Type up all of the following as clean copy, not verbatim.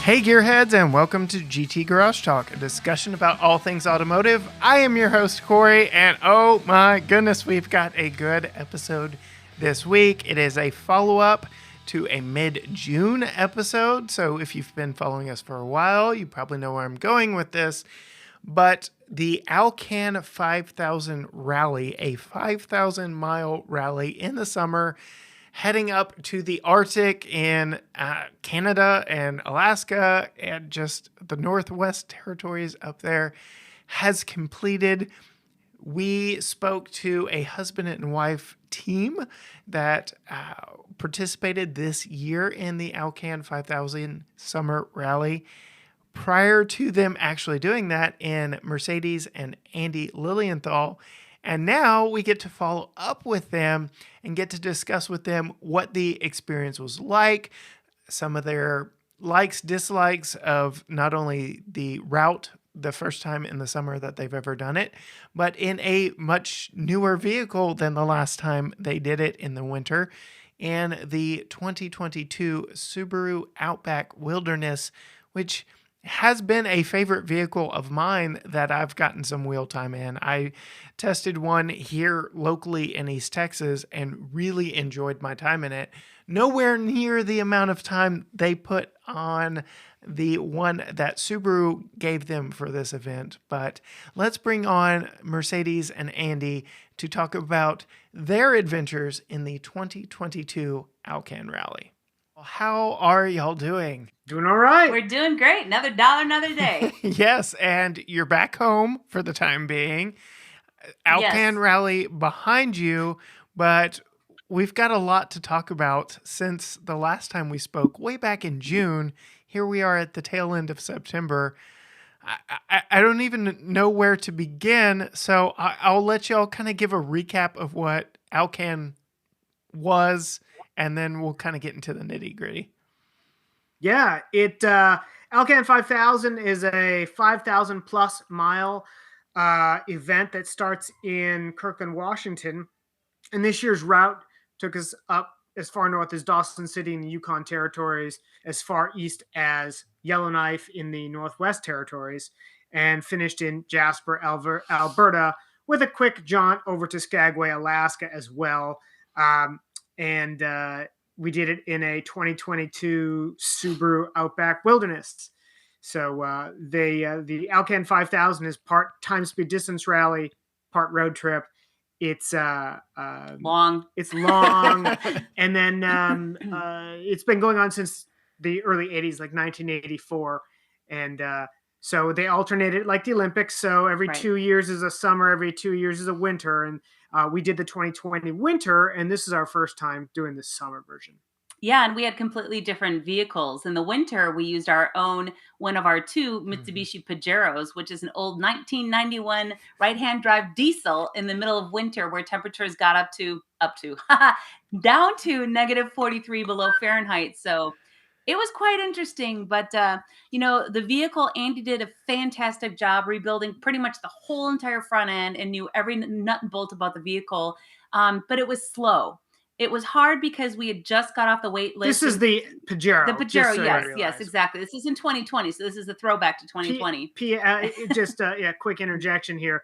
Hey Gearheads, and welcome to GT Garage Talk, a discussion about all things automotive. I am your host, Cory, and oh my goodness, we've got a good episode this week. It is a follow-up to a mid-June episode, so if you've been following us for a while, you probably know where I'm going with this. But the Alcan 5000 Rally, a 5,000-mile rally in the summer, heading up to the Arctic in Canada and Alaska and just the Northwest Territories up there, has completed. We spoke to a husband and wife team that participated this year in the Alcan 5000 Summer Rally. Prior to them actually doing that, in Mercedes and Andy Lilienthal. And now we get to follow up with them and get to discuss with them what the experience was like, some of their likes, dislikes of not only the route the first time in the summer that they've ever done it, but in a much newer vehicle than the last time they did it in the winter, and the 2022 Subaru Outback Wilderness, which has been a favorite vehicle of mine that I've gotten some wheel time in. I tested one here locally in East Texas and really enjoyed my time in it. Nowhere near the amount of time they put on the one that Subaru gave them for this event. But let's bring on Mercedes and Andy to talk about their adventures in the 2022 Alcan Rally. How are y'all doing? Doing all right. We're doing great. Another dollar, another day. Yes, and you're back home for the time being. Alcan Rally behind you, but we've got a lot to talk about since the last time we spoke, way back in June. Here we are at the tail end of September. I don't even know where to begin, so I'll let y'all kind of give a recap of what Alcan was, and then we'll kind of get into the nitty gritty. Yeah, Alcan 5000 is a 5,000 plus mile event that starts in Kirkland, Washington. And this year's route took us up as far north as Dawson City in the Yukon Territories, as far east as Yellowknife in the Northwest Territories, and finished in Jasper, Alberta, with a quick jaunt over to Skagway, Alaska as well. We did it in a 2022 Subaru Outback Wilderness. So the Alcan 5000 is part time speed distance rally, part road trip. It's long. It's long, and then it's been going on since the early 80s, like 1984, and so they alternated like the Olympics. So every 2 years is a summer, every 2 years is a winter, and we did the 2020 winter, and this is our first time doing the summer version. Yeah, and we had completely different vehicles. In the winter, we used one of our two Mitsubishi Pajeros, which is an old 1991 right-hand drive diesel in the middle of winter, where temperatures got up to down to negative 43 below Fahrenheit. So it was quite interesting. But, the vehicle, Andy did a fantastic job rebuilding pretty much the whole entire front end and knew every nut and bolt about the vehicle. But it was slow. It was hard because we had just got off the wait list. This is the Pajero. The Pajero, yes, exactly. This is in 2020, so this is a throwback to 2020. Quick interjection here.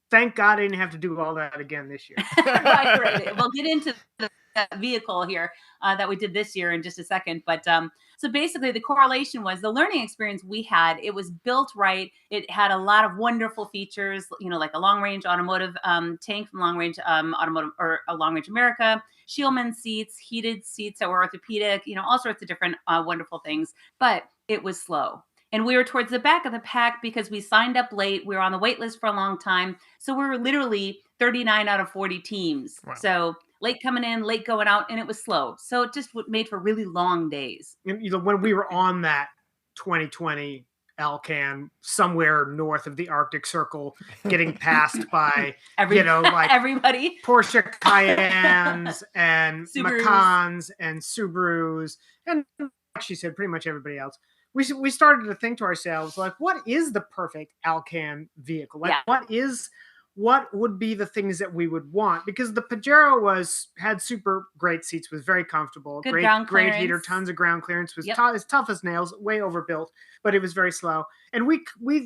Thank God I didn't have to do all that again this year. Right. We'll get into the vehicle here that we did this year in just a second. But so basically the correlation was the learning experience we had. It was built right. It had a lot of wonderful features, like a long range automotive tank from Long Range Automotive or a Long Range America, Scheelman seats, heated seats that were orthopedic, all sorts of different wonderful things. But it was slow. And we were towards the back of the pack because we signed up late. We were on the wait list for a long time. So we were literally 39 out of 40 teams. Wow. So late coming in, late going out, and it was slow. So it just made for really long days. When we were on that 2020 Alcan somewhere north of the Arctic Circle, getting passed by, everybody, Porsche Cayennes and Macans and Subarus, and like she said, pretty much everybody else. We started to think to ourselves, like, what is the perfect Alcan vehicle? What is what would be the things that we would want, because the Pajero had super great seats, was very comfortable, Good ground great heater, clearance. tons of ground clearance, was Yep. as tough as nails, way overbuilt, but it was very slow. And we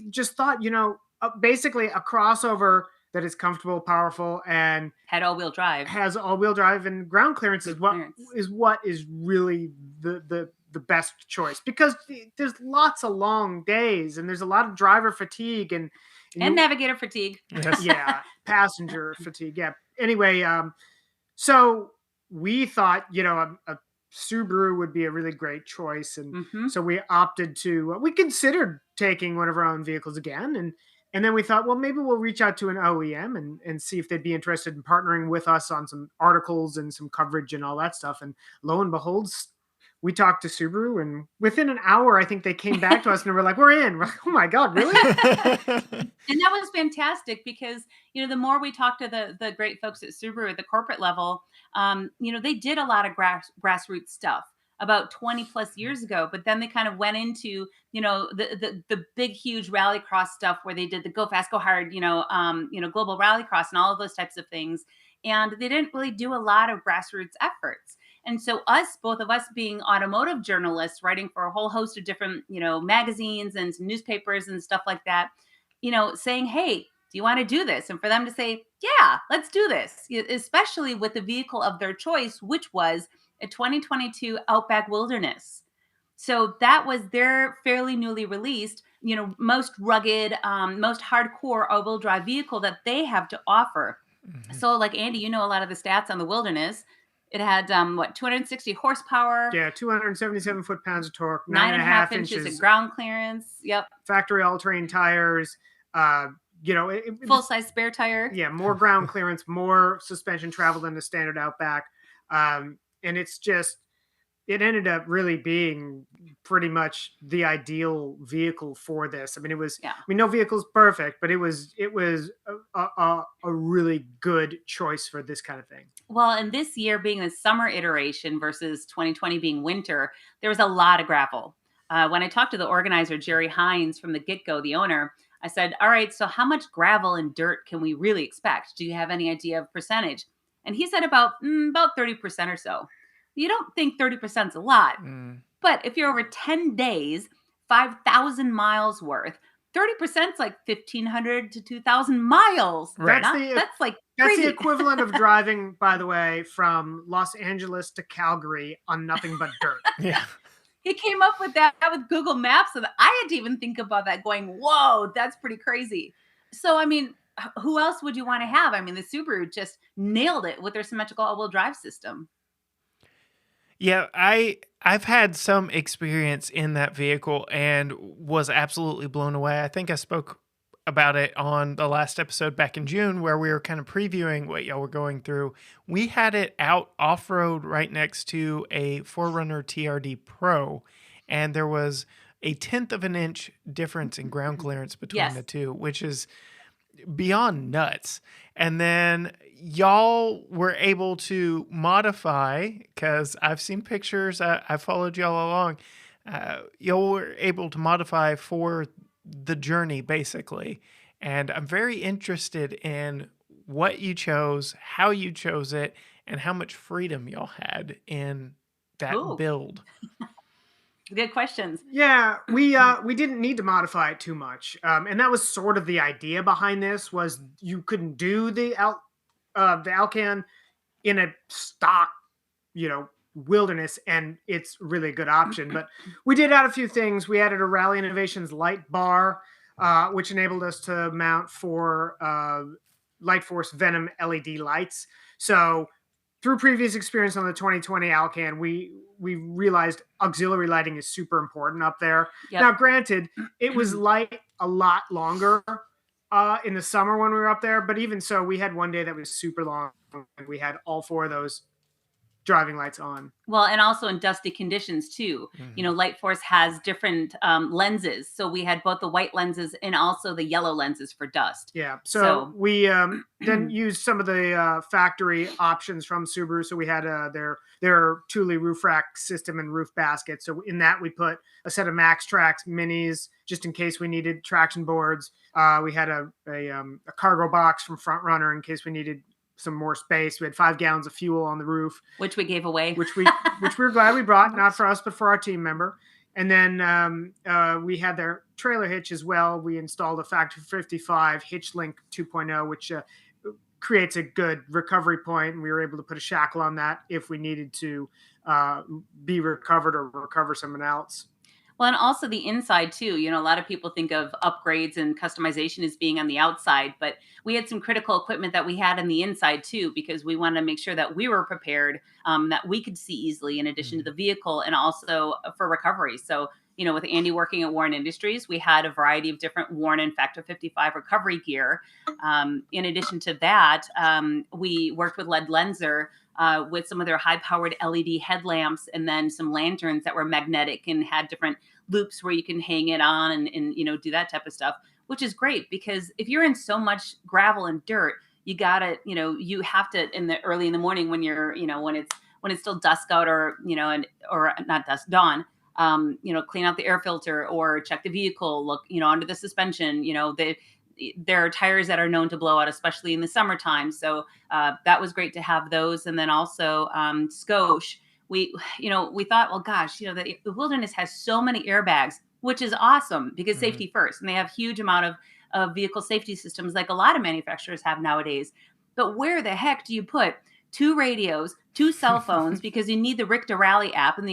just thought, basically a crossover that is comfortable, powerful, and Had all-wheel drive. has all-wheel drive and ground clearance Good is what is really the best choice, because there's lots of long days and there's a lot of driver fatigue and navigator fatigue. Yes. yeah, passenger fatigue. Yeah. Anyway, so we thought, a Subaru would be a really great choice, and so we opted to. We considered taking one of our own vehicles again, and then we thought, well, maybe we'll reach out to an OEM and see if they'd be interested in partnering with us on some articles and some coverage and all that stuff. And lo and behold, we talked to Subaru, and within an hour, I think they came back to us and were like, "We're in." We're like, "Oh my god, really?" And that was fantastic because, the more we talked to the great folks at Subaru at the corporate level, they did a lot of grassroots stuff about 20 plus years ago, but then they kind of went into, the big, huge rallycross stuff where they did the go fast, go hard, global rallycross and all of those types of things. And they didn't really do a lot of grassroots efforts. And so both of us being automotive journalists, writing for a whole host of different, magazines and newspapers and stuff like that, saying, hey, do you want to do this? And for them to say, yeah, let's do this, especially with the vehicle of their choice, which was a 2022 Outback Wilderness. So that was their fairly newly released, most rugged, most hardcore all-wheel drive vehicle that they have to offer. Mm-hmm. So like Andy, a lot of the stats on the Wilderness. It had 260 horsepower. Yeah, 277 foot-pounds of torque, 9.5 inches of ground clearance. Yep. Factory all-terrain tires. Full-size spare tire. Yeah, more ground clearance, more suspension travel than the standard Outback. And it ended up really being pretty much the ideal vehicle for this. I mean, no vehicle's perfect, but it was a really good choice for this kind of thing. Well, and this year being the summer iteration versus 2020 being winter, there was a lot of gravel. When I talked to the organizer, Jerry Hines from the get-go, the owner, I said, all right, so how much gravel and dirt can we really expect? Do you have any idea of percentage? And he said about 30% or so. You don't think 30% is a lot, but if you're over 10 days, 5,000 miles worth, 30% is like 1,500 to 2,000 miles. Right. That's like that's crazy. The equivalent of driving, by the way, from Los Angeles to Calgary on nothing but dirt. Yeah. He came up with that with Google Maps, and I had to even think about that going, whoa, that's pretty crazy. So, I mean, who else would you want to have? I mean, the Subaru just nailed it with their symmetrical all-wheel drive system. Yeah, I've had some experience in that vehicle and was absolutely blown away. I think I spoke about it on the last episode back in June where we were kind of previewing what y'all were going through. We had it out off-road right next to a 4Runner TRD Pro, and there was a 1/10 of an inch difference in ground clearance between the two, which is beyond nuts. And then y'all were able to modify, because I've seen pictures, I followed y'all along. Y'all were able to modify for the journey, basically. And I'm very interested in what you chose, how you chose it, and how much freedom y'all had in that build. Good questions. Yeah, we didn't need to modify it too much, and that was sort of the idea behind this. Was you couldn't do the Alcan in a stock, Wilderness, and it's really a good option. But we did add a few things. We added a Rally Innovations light bar, which enabled us to mount 4 Light Force Venom LED lights. So through previous experience on the 2020 Alcan, we realized auxiliary lighting is super important up there. Yep. Now, granted, it was light a lot longer in the summer when we were up there, but even so, we had one day that was super long. We had all 4 of those driving lights on. Well, and also in dusty conditions too. Mhm. Light Force has different lenses. So we had both the white lenses and also the yellow lenses for dust. Yeah. So So we then used some of the factory options from Subaru. So we had their Thule roof rack system and roof basket. So in that we put a set of Max Trax minis just in case we needed traction boards. We had a cargo box from Front Runner in case we needed some more space. We had 5 gallons of fuel on the roof, which we gave away. which we were glad we brought, not for us but for our team member. And then we had their trailer hitch as well. We installed a Factor 55 Hitch Link 2.0, which creates a good recovery point, and we were able to put a shackle on that if we needed to be recovered or recover someone else. Well, and also the inside too. A lot of people think of upgrades and customization as being on the outside, but we had some critical equipment that we had on the inside too, because we wanted to make sure that we were prepared, that we could see easily in addition to the vehicle and also for recovery. So, with Andy working at Warren Industries, we had a variety of different Warren and Factor 55 recovery gear. In addition to that, we worked with Lead Lenser with some of their high-powered LED headlamps and then some lanterns that were magnetic and had different loops where you can hang it on and do that type of stuff, which is great because if you're in so much gravel and dirt, you gotta, you have to early in the morning when you're, when it's still dusk out or, or not dusk, dawn, clean out the air filter or check the vehicle, look, under the suspension, there are tires that are known to blow out, especially in the summertime. So that was great to have those. And then also Scotia, we thought, well, gosh, the Wilderness has so many airbags, which is awesome because safety first. And they have huge amount of vehicle safety systems like a lot of manufacturers have nowadays. But where the heck do you put 2 radios, 2 cell phones, because you need the Richter Rally app. And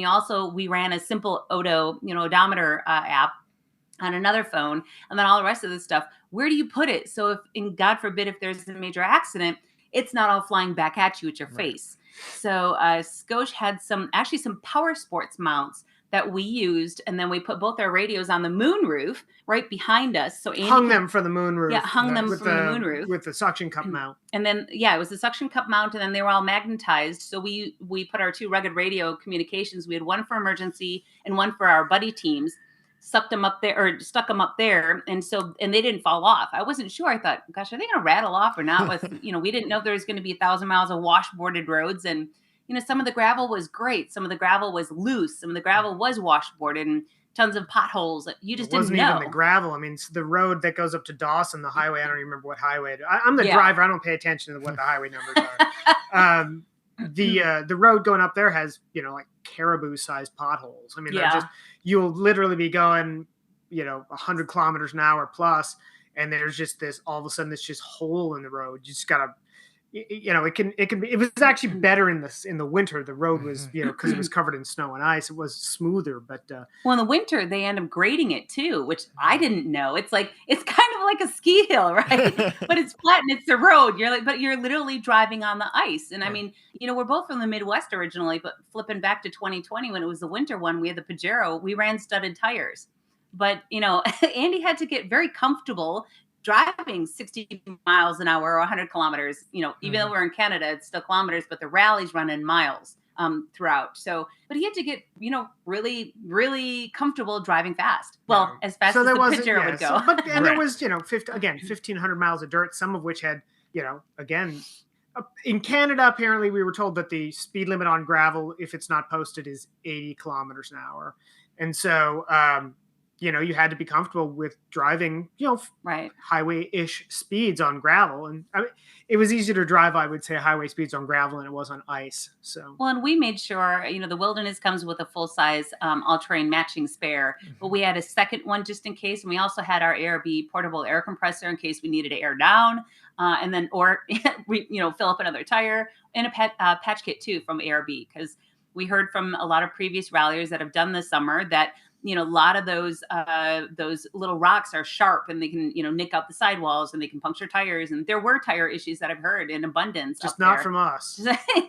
we ran a simple odometer app on another phone, and then all the rest of this stuff. Where do you put it? So if, in God forbid, if there's a major accident, it's not all flying back at you at your face. So Scotia had some power sports mounts that we used, and then we put both our radios on the moonroof right behind us. So Andy hung them from the moonroof. Yeah, hung them from the moonroof with the suction cup mount. And then it was the suction cup mount, and then they were all magnetized. So we put our 2 rugged radio communications. We had one for emergency and one for our buddy teams. Stuck them up there, and they didn't fall off. I wasn't sure. I thought, gosh, are they going to rattle off or not? With we didn't know there was going to be 1,000 miles of washboarded roads, and some of the gravel was great, some of the gravel was loose, some of the gravel was washboarded, and tons of potholes. You just didn't know. It wasn't even the gravel. I mean, the road that goes up to Dawson, the highway. I don't even remember what highway. I'm the driver. I don't pay attention to what the highway numbers are. The road going up there has like caribou-sized potholes. I mean, you'll literally be going 100 kilometers an hour plus, and there's just this all of a sudden this just hole in the road. You just gotta it was actually better in the winter. The road was because it was covered in snow and ice, it was smoother. But well, in the winter they end up grading it too, which I didn't know. It's kind of like a ski hill, right? But it's flat and it's the road. But you're literally driving on the ice. And I mean, we're both from the Midwest originally, but flipping back to 2020 when it was the winter one, we had the Pajero. We ran studded tires, but Andy had to get very comfortable driving 60 miles an hour or 100 kilometers, even though we're in Canada, it's still kilometers, but the rallies run in miles throughout. So, but he had to get, really, really comfortable driving fast. Well, as fast as the Pajero would go. There was, 1,500 miles of dirt, some of which had, again, in Canada, apparently we were told that the speed limit on gravel, if it's not posted, is 80 kilometers an hour. And so, you had to be comfortable with driving, highway-ish speeds on gravel. And I mean, it was easier to drive, I would say, highway speeds on gravel than it was on ice. So, well, and we made sure, the Wilderness comes with a full-size all-terrain matching spare, but we had a second one just in case. And we also had our ARB portable air compressor in case we needed to air down, and then, or, fill up another tire, and a patch kit too from ARB, because we heard from a lot of previous ralliers that have done this summer that a lot of those little rocks are sharp and they can, nick out the sidewalls and they can puncture tires. And there were tire issues that I've heard in abundance. Just up not there. from us.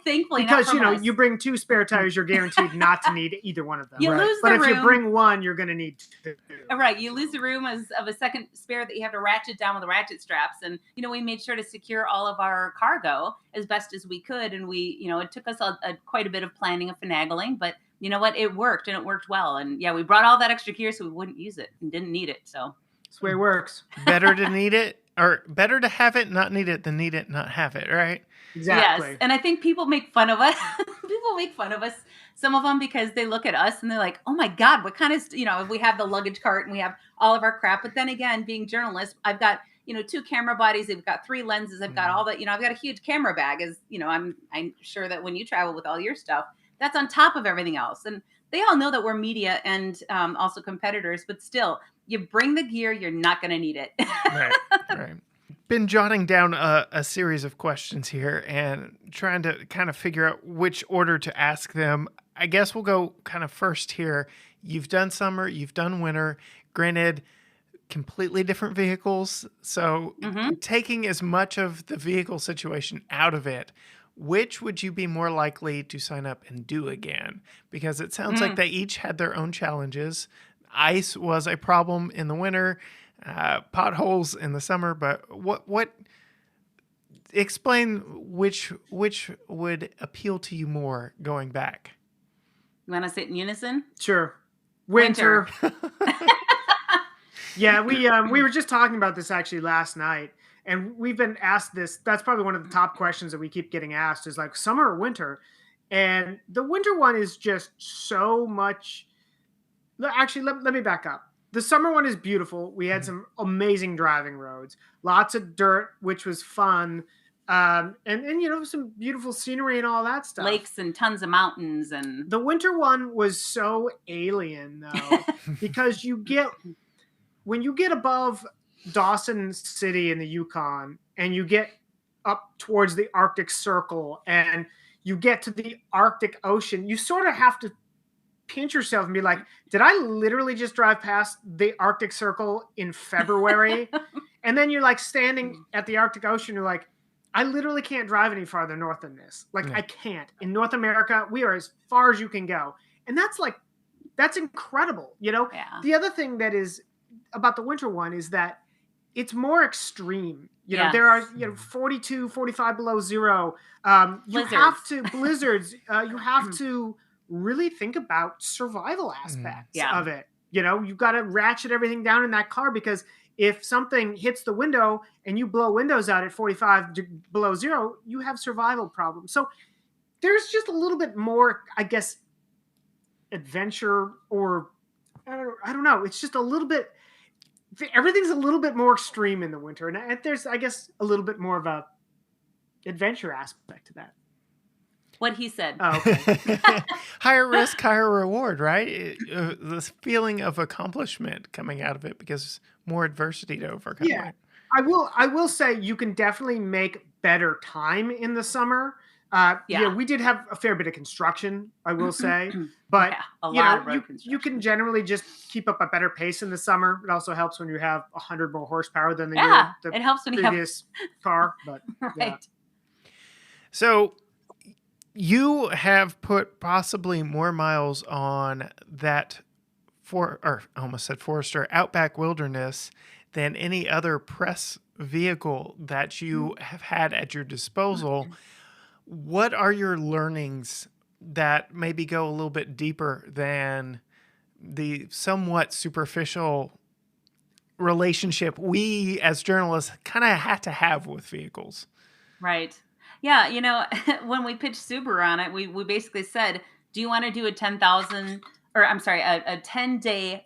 Thankfully, because not from us. you bring 2 spare tires, you're guaranteed not to need either one of them. You lose but the if room. you bring one, you're going to need 2. Right, you lose the room of a second spare that you have to ratchet down with the ratchet straps. And we made sure to secure all of our cargo as best as we could. And we, it took us quite a bit of planning and finagling, but you know what? It worked, and it worked well. And yeah, we brought all that extra gear so we wouldn't use it and didn't need it. So that's the way it works. Better to need it, or better to have it, not need it, than need it, not have it, right? Exactly. Yes. And I think people make fun of us. Some of them, because they look at us and they're like, oh my God, what kind of, if we have the luggage cart and we have all of our crap. But then again, being journalists, I've got, 2 camera bodies. I've got 3 lenses. I've got all that, I've got a huge camera bag. I'm sure that when you travel with all your stuff, that's on top of everything else. And they all know that we're media and also competitors, but still, you bring the gear, you're not going to need it. Right. Been jotting down a series of questions here and trying to kind of figure out which order to ask them. I guess we'll go kind of first here. You've done summer, you've done winter. Granted, completely different vehicles. So taking as much of the vehicle situation out of it, which would you be more likely to sign up and do again? Because it sounds like they each had their own challenges. Ice was a problem in the winter, potholes in the summer. But what? Explain which would appeal to you more going back. You want to say it in unison? Sure. Winter. Yeah, we were just talking about this actually last night. And we've been asked this. That's probably one of the top questions that we keep getting asked is like summer or winter. And the winter one is just so much. Actually, let me back up. The summer one is beautiful. We had some amazing driving roads, lots of dirt, which was fun. And some beautiful scenery and all that stuff. Lakes and tons of mountains. And the winter one was so alien though, because when you get above Dawson City in the Yukon and you get up towards the Arctic Circle and you get to the Arctic Ocean, you sort of have to pinch yourself and be like, did I literally just drive past the Arctic Circle in February? And then you're like standing at the Arctic Ocean, you're like, I literally can't drive any farther north than this. Like, I can't. In North America, we are as far as you can go. And that's incredible. Yeah. The other thing that is about the winter one is that it's more extreme. There are 42, 45 below zero. You have to blizzards. You have to really think about survival aspects of it. You've got to ratchet everything down in that car because if something hits the window and you blow windows out at 45 below zero, you have survival problems. So there's just a little bit more, I guess, adventure or I don't know. It's just a little bit. Everything's a little bit more extreme in the winter, and there's, I guess, a little bit more of a adventure aspect to that. What he said. Oh, okay. Higher risk, higher reward, right? This feeling of accomplishment coming out of it because more adversity to overcome. Yeah, right? I will say you can definitely make better time in the summer. We did have a fair bit of construction, I will say, but a lot of road you can generally just keep up a better pace in the summer. It also helps when you have 100 more horsepower than the it helps when previous car. But right. So you have put possibly more miles on that I almost said Forester Outback Wilderness than any other press vehicle that you have had at your disposal. What are your learnings that maybe go a little bit deeper than the somewhat superficial relationship we as journalists kind of had to have with vehicles? Right. Yeah. When we pitched Subaru on it, we basically said, do you want to do a 10-day,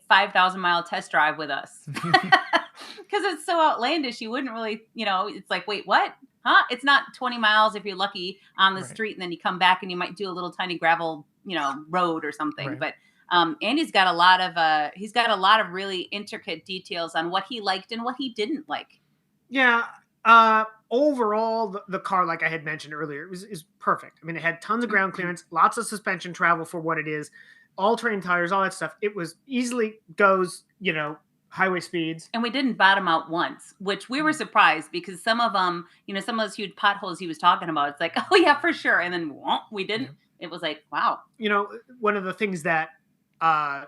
5,000-mile test drive with us? Because it's so outlandish. You wouldn't really, it's like, wait, what? Huh? It's not 20 miles if you're lucky on the street, and then you come back and you might do a little tiny gravel, road or something. Right. But Andy's got a lot of really intricate details on what he liked and what he didn't like. Yeah. Overall, the car, like I had mentioned earlier, is perfect. I mean, it had tons of ground clearance, lots of suspension travel for what it is. all-terrain tires, all that stuff. It was easily goes, highway speeds. And we didn't bottom out once, which we were surprised because some of them, some of those huge potholes he was talking about, it's like, oh yeah, for sure. And then we didn't. It was like, wow. One of the things that I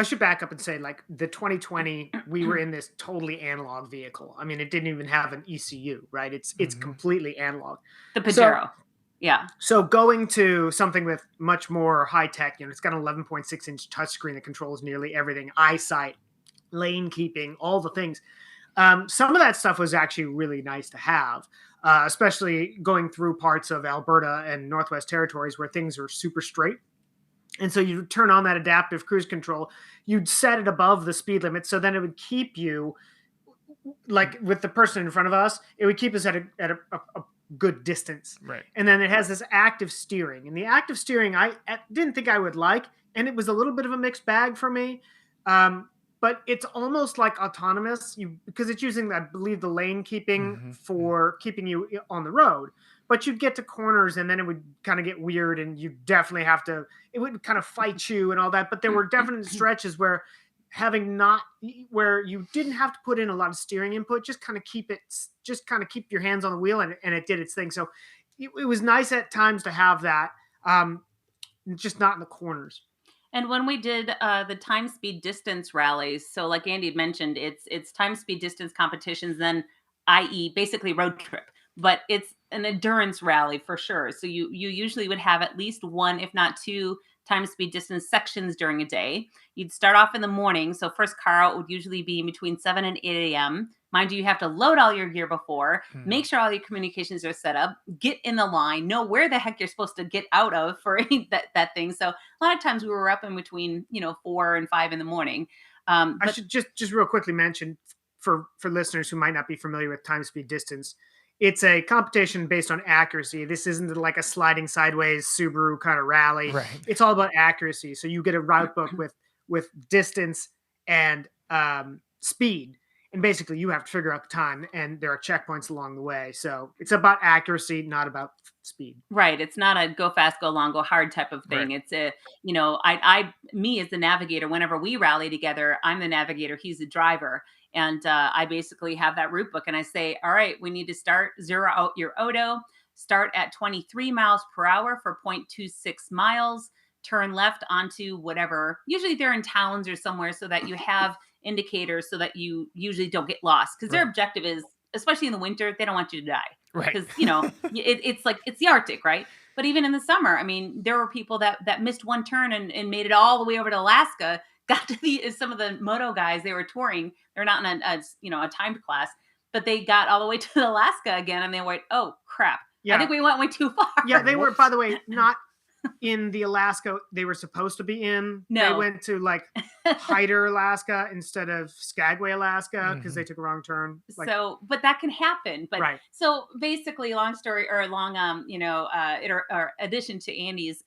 should back up and say, like, the 2020, we were in this totally analog vehicle. I mean, it didn't even have an ECU, right? It's completely analog. The Pajero. Yeah. So going to something with much more high tech, it's got an 11.6 inch touchscreen that controls nearly everything, eyesight, lane keeping, all the things. Some of that stuff was actually really nice to have, especially going through parts of Alberta and Northwest Territories where things are super straight. And so you turn on that adaptive cruise control, you'd set it above the speed limit. So then it would keep you, like with the person in front of us, it would keep us at a good distance. Right. And then it has this active steering. And the active steering, I didn't think I would like. And it was a little bit of a mixed bag for me. But it's almost like autonomous because it's using, I believe, the lane keeping for keeping you on the road. But you'd get to corners and then it would kind of get weird and you definitely have to, it would kind of fight you and all that. But there were definite stretches where where you didn't have to put in a lot of steering input, just kind of keep your hands on the wheel and it did its thing. So it was nice at times to have that, just not in the corners. And when we did the time, speed, distance rallies, so like Andy had mentioned, it's time, speed, distance competitions, then i.e. basically road trip. But it's an endurance rally for sure. So you usually would have at least one, if not two, time, speed, distance sections during a day. You'd start off in the morning. So first car out would usually be between 7 and 8 a.m. Mind you have to load all your gear before, make sure all your communications are set up, get in the line, know where the heck you're supposed to get out of for that thing. So a lot of times we were up in between, 4 and 5 in the morning. I should just real quickly mention for listeners who might not be familiar with time, speed, distance, it's a competition based on accuracy. This isn't like a sliding sideways Subaru kind of rally. Right. It's all about accuracy. So you get a route book with distance and speed. And basically you have to figure out the time and there are checkpoints along the way. So it's about accuracy, not about speed. Right. It's not a go fast, go long, go hard type of thing. Right. It's me as the navigator, whenever we rally together, I'm the navigator, he's the driver. And I basically have that route book and I say, all right, we need to zero out your Odo, start at 23 miles per hour for 0.26 miles, turn left onto whatever. Usually they're in towns or somewhere so that you have indicators so that you usually don't get lost. Because their objective is, especially in the winter, they don't want you to die. Right. Because, it's like, it's the Arctic, right? But even in the summer, I mean, there were people that missed one turn and made it all the way over to Alaska, got to some of the moto guys, they were touring. They're not in a timed class, but they got all the way to Alaska again. And they went, oh crap. Yeah. I think we went way too far. Yeah. They were, by the way, not in the Alaska they were supposed to be in. No. They went to like Hyder, Alaska instead of Skagway, Alaska because they took a wrong turn. But that can happen. But so basically long story or long, addition to Andy's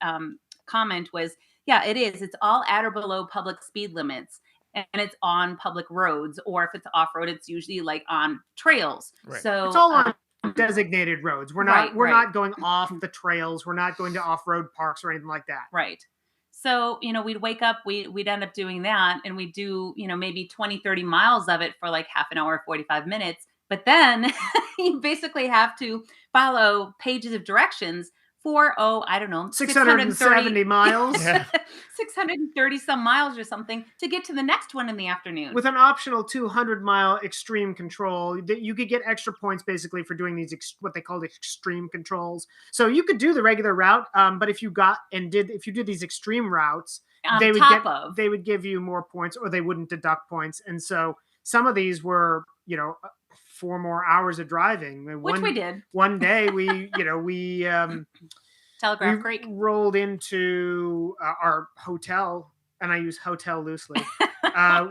comment was, yeah, it is. It's all at or below public speed limits and it's on public roads, or if it's off-road, it's usually like on trails. Right. So it's all on designated roads. We're not going off the trails. We're not going to off-road parks or anything like that. Right. So, we'd wake up, we'd end up doing that and we'd do, maybe 20, 30 miles of it for like half an hour, 45 minutes. But then you basically have to follow pages of directions for, 670 miles. 630 some miles or something to get to the next one in the afternoon. With an optional 200-mile extreme control, you could get extra points basically for doing these what they call extreme controls. So you could do the regular route, but if you did these extreme routes, they would give you more points or they wouldn't deduct points. And so some of these were, 4 more hours of driving. Which we did. One day we Telegraph Creek. Rolled into our hotel, and I use hotel loosely.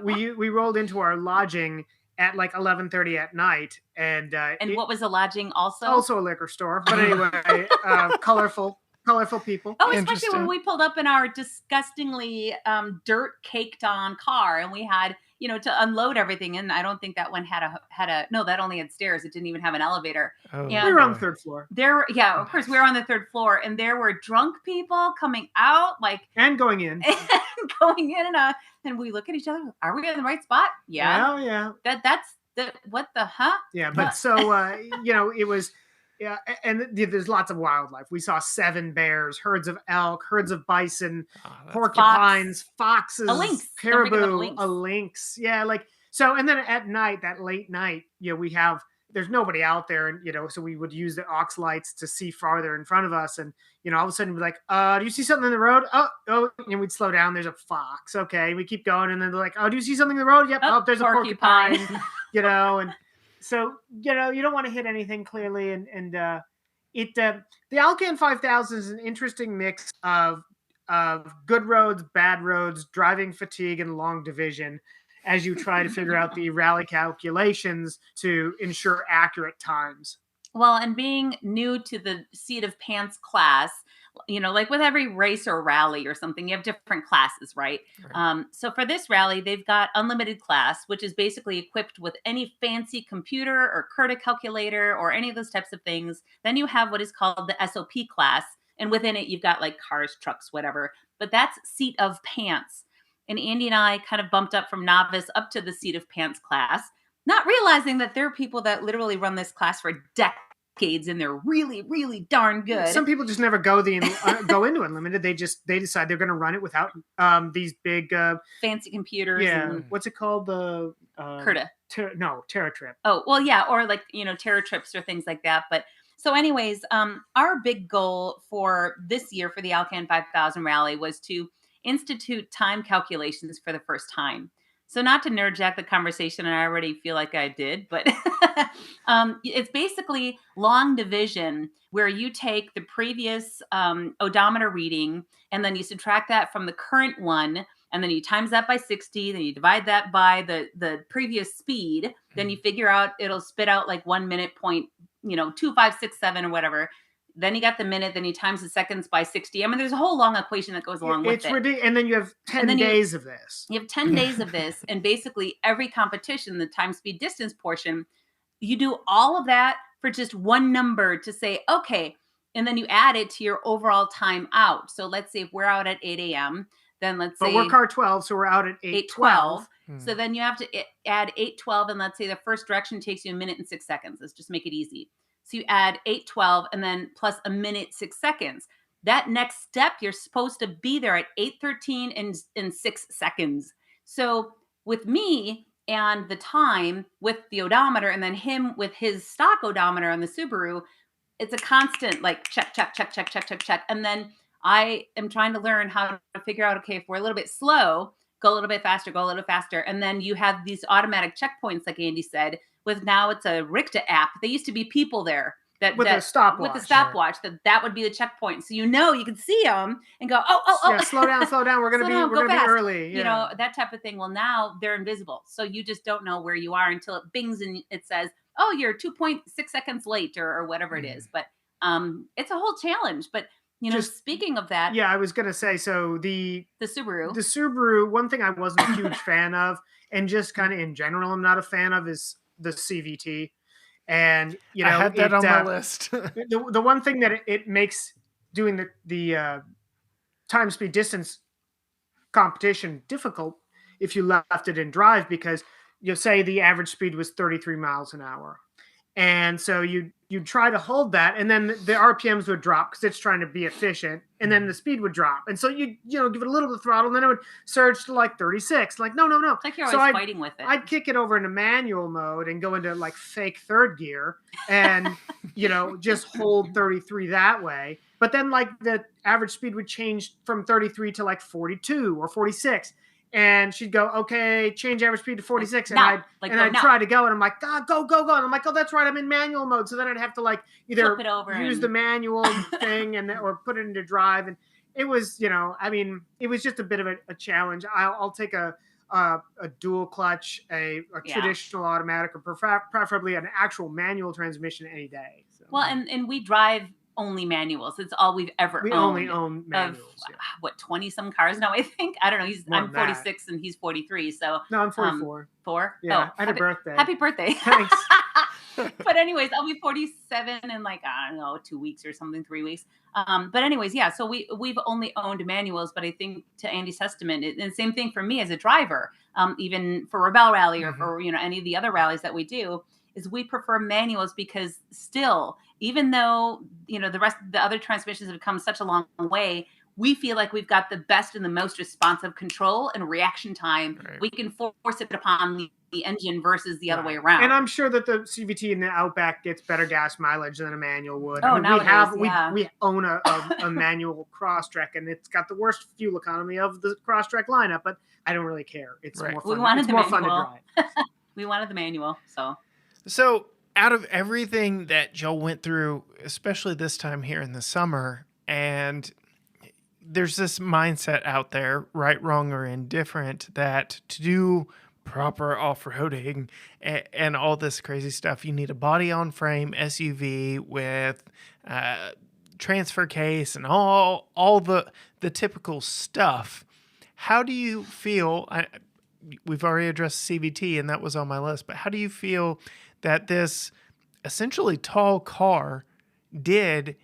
We rolled into our lodging at like 11:30 at night, and what was the lodging also? Also a liquor store, but anyway, colorful people. Oh, especially when we pulled up in our disgustingly dirt caked on car, and we had to unload everything. And I don't think that one had a no, that only had stairs. It didn't even have an elevator. Oh, And We were on the third floor. of course, we were on the third floor, and there were drunk people coming out, and going in, and we look at each other. Are we in the right spot? Yeah. Yeah. That's what the huh? Yeah, but so it was. Yeah, and there's lots of wildlife. We saw 7 bears, herds of elk, herds of bison, porcupines, foxes, a lynx, caribou, a lynx. Yeah, so. And then at night, that late night, there's nobody out there, and so we would use the aux lights to see farther in front of us, and all of a sudden we'd be like, do you see something in the road? Oh, and we'd slow down. There's a fox. Okay, we keep going, and then they're like, oh, do you see something in the road? Yep. Oh, there's a porcupine. And. So, you don't want to hit anything clearly. And the Alcan 5000 is an interesting mix of good roads, bad roads, driving fatigue, and long division as you try to figure out the rally calculations to ensure accurate times. Well, and being new to the seat of pants class, like with every race or rally or something, you have different classes, right? So for this rally, they've got unlimited class, which is basically equipped with any fancy computer or CURTA calculator or any of those types of things. Then you have what is called the SOP class. And within it, you've got like cars, trucks, whatever. But that's seat of pants. And Andy and I kind of bumped up from novice up to the seat of pants class, not realizing that there are people that literally run this class for decades and they're really, really darn good. Some people just never go into unlimited. They decide they're going to run it without these big fancy computers. Yeah, what's it called? The CURTA. TerraTrip. Oh, well, yeah, or TerraTrips or things like that. But so, anyways, our big goal for this year for the Alcan 5000 rally was to institute time calculations for the first time. So not to nerdjack the conversation, and I already feel like I did, but it's basically long division where you take the previous odometer reading and then you subtract that from the current one, and then you times that by 60, then you divide that by the previous speed, then you figure out it'll spit out like 1 minute point, 2567 or whatever. Then you got the minute, then you times the seconds by 60. I mean, there's a whole long equation that goes along with it. It's ridiculous. And then you have 10 days of this. You have 10 days of this. And basically every competition, the time, speed, distance portion, you do all of that for just one number to say, okay, and then you add it to your overall time out. So let's say if we're out at 8 a.m., then let's say... But we're car 12, so we're out at 8:12. So then you have to add 8:12, and let's say the first direction takes you 1 minute and 6 seconds. Let's just make it easy. So you add 8:12 and then plus 1 minute, 6 seconds. That next step, you're supposed to be there at 8:13 and 6 seconds. So with me and the time with the odometer, and then him with his stock odometer on the Subaru, it's a constant like check, check, check, check, check, check, check. And then I am trying to learn how to figure out, okay, if we're a little bit slow, go a little bit faster, go a little faster. And then you have these automatic checkpoints, like Andy said, with now it's a Richta app. There used to be people there with a stopwatch. With the stopwatch, that would be the checkpoint. So you can see them and go, oh. Yeah, slow down. We're gonna be early. Yeah. That type of thing. Well, now they're invisible, so you just don't know where you are until it bings and it says, oh, you're 2.6 seconds late or whatever it is. But it's a whole challenge. But speaking of that, I was gonna say, so the Subaru. One thing I wasn't a huge fan of, and just kind of in general, I'm not a fan of, is the CVT. And I had that on my list. the one thing that it makes doing the time, speed, distance competition difficult if you left it in drive, because you'll say the average speed was 33 miles an hour, and so you try to hold that, and then the RPMs would drop because it's trying to be efficient, and then the speed would drop, and so you give it a little bit of throttle, and then it would surge to like 36. Like no. It's like you're always fighting with it. I'd kick it over into manual mode and go into like fake third gear, and just hold 33 that way. But then like the average speed would change from 33 to like 42 or 46. And she'd go, okay, change average speed to 46. And I'd try to go. And I'm like, God, go. And I'm like, oh, that's right. I'm in manual mode. So then I'd have to like either use the manual thing or put it into drive. And it was, it was just a bit of a challenge. I'll take a dual clutch, a traditional automatic, or preferably an actual manual transmission any day. So. Well, and we drive only manuals. It's all we've ever We owned. only own manuals. Of, what, 20 some cars now, I think. I don't know. I'm 46 and he's 43. So no, I'm 44. 4? Yeah, I had a birthday. Happy birthday. Thanks. But anyways, I'll be 47 in like, I don't know, 2 weeks or something, 3 weeks. But anyways, yeah, so we've only owned manuals, but I think to Andy's testament, and same thing for me as a driver, even for Rebel Rally or for, any of the other rallies that we do, is we prefer manuals because still, even though, the other transmissions have come such a long way, we feel like we've got the best and the most responsive control and reaction time. Right. We can force it upon the engine versus the other way around. And I'm sure that the CVT in the Outback gets better gas mileage than a manual would. Oh, nowadays, we own a manual Crosstrek, and it's got the worst fuel economy of the Crosstrek lineup, but I don't really care. It's more fun. We wanted more fun to drive. We wanted the manual, So out of everything that Joe went through, especially this time here in the summer, and there's this mindset out there, right, wrong, or indifferent, that to do proper off-roading and all this crazy stuff, you need a body-on-frame SUV with transfer case and all the typical stuff. How do you feel? We've already addressed CVT, and that was on my list, but how do you feel that this essentially tall car did,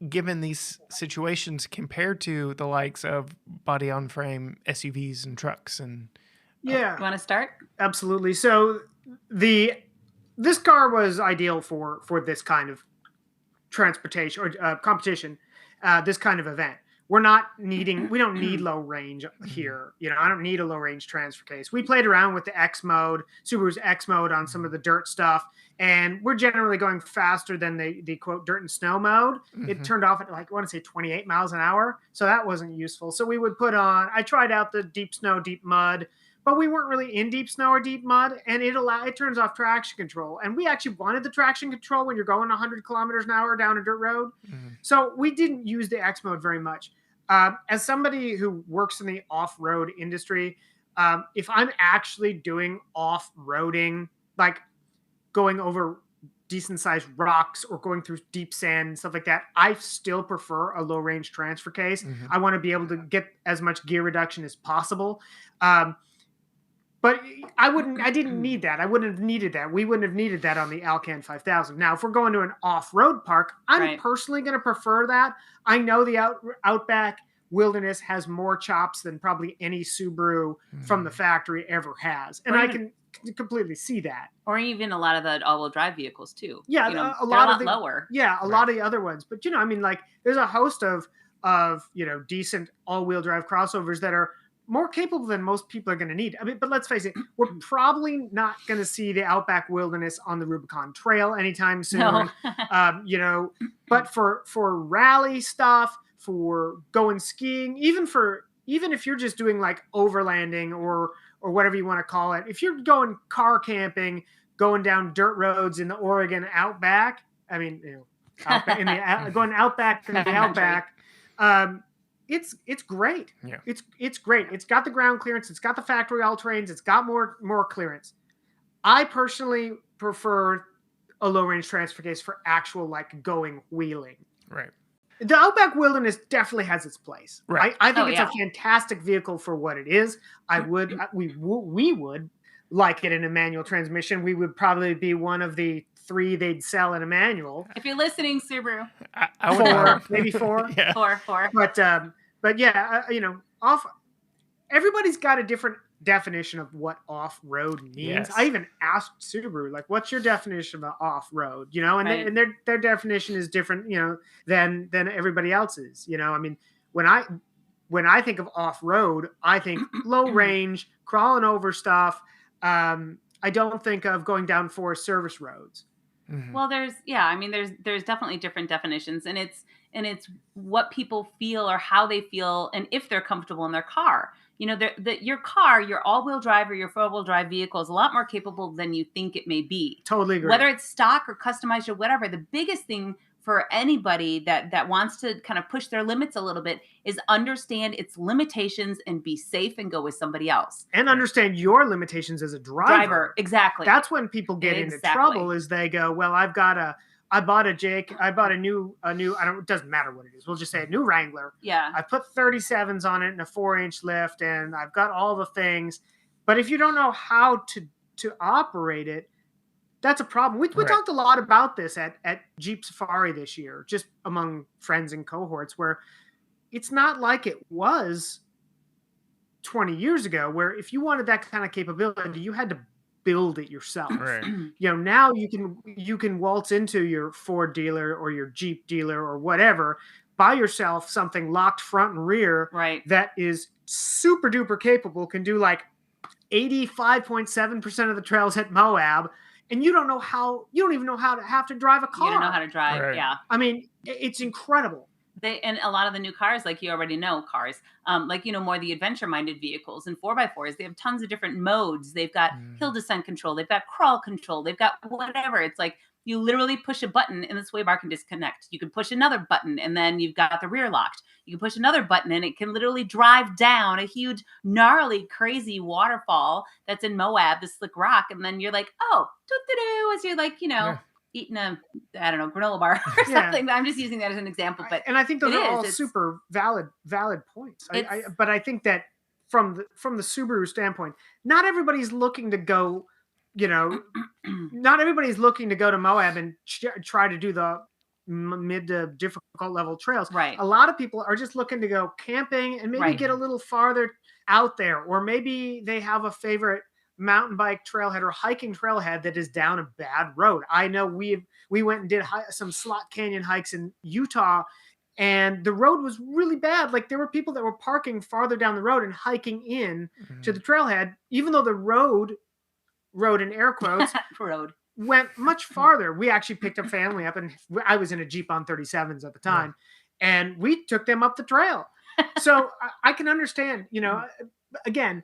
given these situations, compared to the likes of body-on-frame SUVs and trucks? And you want to start? Absolutely. So this car was ideal for this kind of transportation or competition, this kind of event. We don't need low range here. I don't need a low range transfer case. We played around with the X mode, Subaru's X mode on some of the dirt stuff, and we're generally going faster than the quote dirt and snow mode. It turned off at like, I want to say 28 miles an hour. So that wasn't useful. So we would I tried out the deep snow, deep mud, but we weren't really in deep snow or deep mud, and it turns off traction control. And we actually wanted the traction control when you're going 100 kilometers an hour down a dirt road. So we didn't use the X mode very much. As somebody who works in the off-road industry, if I'm actually doing off-roading, like going over decent-sized rocks or going through deep sand and stuff like that, I still prefer a low-range transfer case. I want to be able to get as much gear reduction as possible. But I didn't need that. I wouldn't have needed that. We wouldn't have needed that on the Alcan 5000. Now, if we're going to an off-road park, I'm personally going to prefer that. I know the Outback Wilderness has more chops than probably any Subaru from the factory ever has. And I can completely see that. Or even a lot of the all-wheel drive vehicles too. Yeah, a lot lower. Yeah, a lot of the other ones. But, there's a host of decent all-wheel drive crossovers that are more capable than most people are going to need. I mean, but let's face it, we're probably not going to see the Outback Wilderness on the Rubicon Trail anytime soon. No. But for rally stuff, for going skiing, even if you're just doing like overlanding or whatever you want to call it, if you're going car camping, going down dirt roads in the Oregon Outback, going Outback to the Outback, it's great. Yeah. It's great. It's got the ground clearance. It's got the factory all-terrains. It's got more clearance. I personally prefer a low-range transfer case for actual like going wheeling. Right. The Outback Wilderness definitely has its place. Right. I think it's a fantastic vehicle for what it is. We would like it in a manual transmission. We would probably be one of the 3 they'd sell in a manual. If you're listening, Subaru. I would 4, maybe 4. Yeah. 4. But yeah, everybody's got a different definition of what off-road means. Yes. I even asked Subaru, like, what's your definition of off-road? And their definition is different, than everybody else's. When I think of off-road, I think low range, crawling over stuff. I don't think of going down forest service roads. Well, there's definitely different definitions, and it's what people feel or how they feel, and if they're comfortable in their car. Your car, your all-wheel drive or your four-wheel drive vehicle is a lot more capable than you think it may be. Totally agree. Whether it's stock or customized or whatever, the biggest thing for anybody that wants to kind of push their limits a little bit is understand its limitations and be safe and go with somebody else. And understand your limitations as a driver. Exactly. That's when people get into trouble, is they go, well, I've got a I bought a new, it doesn't matter what it is. We'll just say a new Wrangler. Yeah. I put 37s on it and a 4-inch lift, and I've got all the things. But if you don't know how to operate it, that's a problem. We Right. talked a lot about this at Jeep Safari this year, just among friends and cohorts, where it's not like it was 20 years ago, where if you wanted that kind of capability, you had to build it yourself. Right. Now you can waltz into your Ford dealer or your Jeep dealer or whatever, buy yourself something locked front and rear Right. that is super duper capable, can do like 85.7% of the trails at Moab, and you don't even know how to have to drive a car. You don't know how to drive. Right. Yeah. I mean, it's incredible. And a lot of the new cars, like you already know, more the adventure minded vehicles and 4x4s, they have tons of different modes. They've got hill descent control, they've got crawl control, they've got whatever. It's like you literally push a button and the sway bar can disconnect. You can push another button and then you've got the rear locked. You can push another button and it can literally drive down a huge, gnarly, crazy waterfall that's in Moab, the Slick Rock. And then you're like, oh, doo-doo-doo, as you're like, eating a, I don't know, granola bar or something. I'm just using that as an example. But and I think those are all super valid points. But I think that from the Subaru standpoint, not everybody's looking to go, not everybody's looking to go to Moab and try to do the mid to difficult level trails. Right. A lot of people are just looking to go camping and maybe get a little farther out there, or maybe they have a favorite mountain bike trailhead or hiking trailhead that is down a bad road. I know we went and did some slot canyon hikes in Utah, and the road was really bad. Like there were people that were parking farther down the road and hiking in to the trailhead, even though the road in air quotes road went much farther. We actually picked a family up, and I was in a Jeep on 37s at the time, and we took them up the trail. So I can understand, again,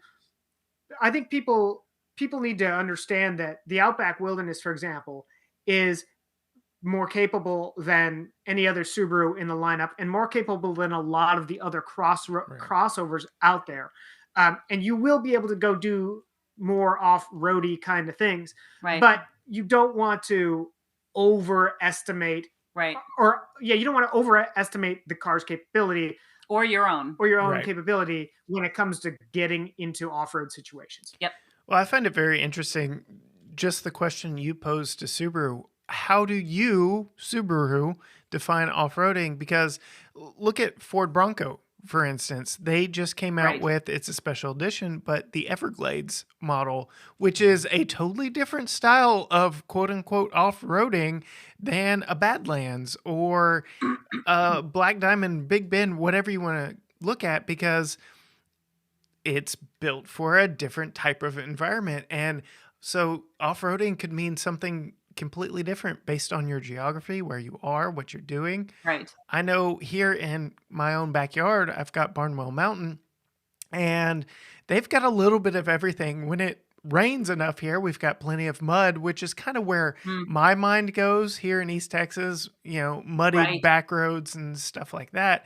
I think people need to understand that the Outback Wilderness, for example, is more capable than any other Subaru in the lineup, and more capable than a lot of the other crossovers out there. And you will be able to go do more off-roady kind of things, but you don't want to overestimate, you don't want to overestimate the car's capability. Or your own capability when it comes to getting into off-road situations. Yep. Well, I find it very interesting, just the question you posed to Subaru. How do you, Subaru, define off-roading? Because look at Ford Bronco, for instance. They just came out with, it's a special edition, but the Everglades model, which is a totally different style of quote-unquote off-roading than a Badlands or Black Diamond, Big Bend, whatever you want to look at, because it's built for a different type of environment. And so off-roading could mean something completely different based on your geography, where you are, what you're doing. Right. I know here in my own backyard, I've got Barnwell Mountain, and they've got a little bit of everything. When it rains enough here, we've got plenty of mud, which is kind of where my mind goes here in East Texas, muddy back roads and stuff like that.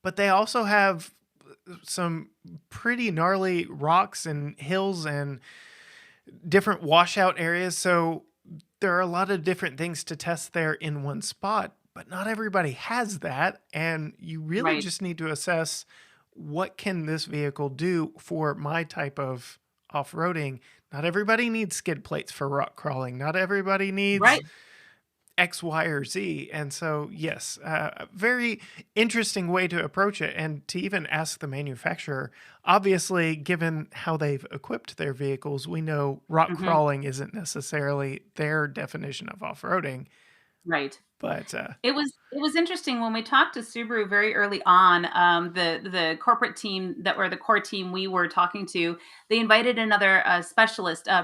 But they also have some pretty gnarly rocks and hills and different washout areas. So there are a lot of different things to test there in one spot, but not everybody has that. And you really just need to assess, what can this vehicle do for my type of off-roading? Not everybody needs skid plates for rock crawling. Not everybody needs X, Y, or Z. And so, yes, a very interesting way to approach it, and to even ask the manufacturer. Obviously, given how they've equipped their vehicles, we know rock crawling isn't necessarily their definition of off-roading. Right. But it was interesting when we talked to Subaru very early on. The corporate team the core team we were talking to, they invited another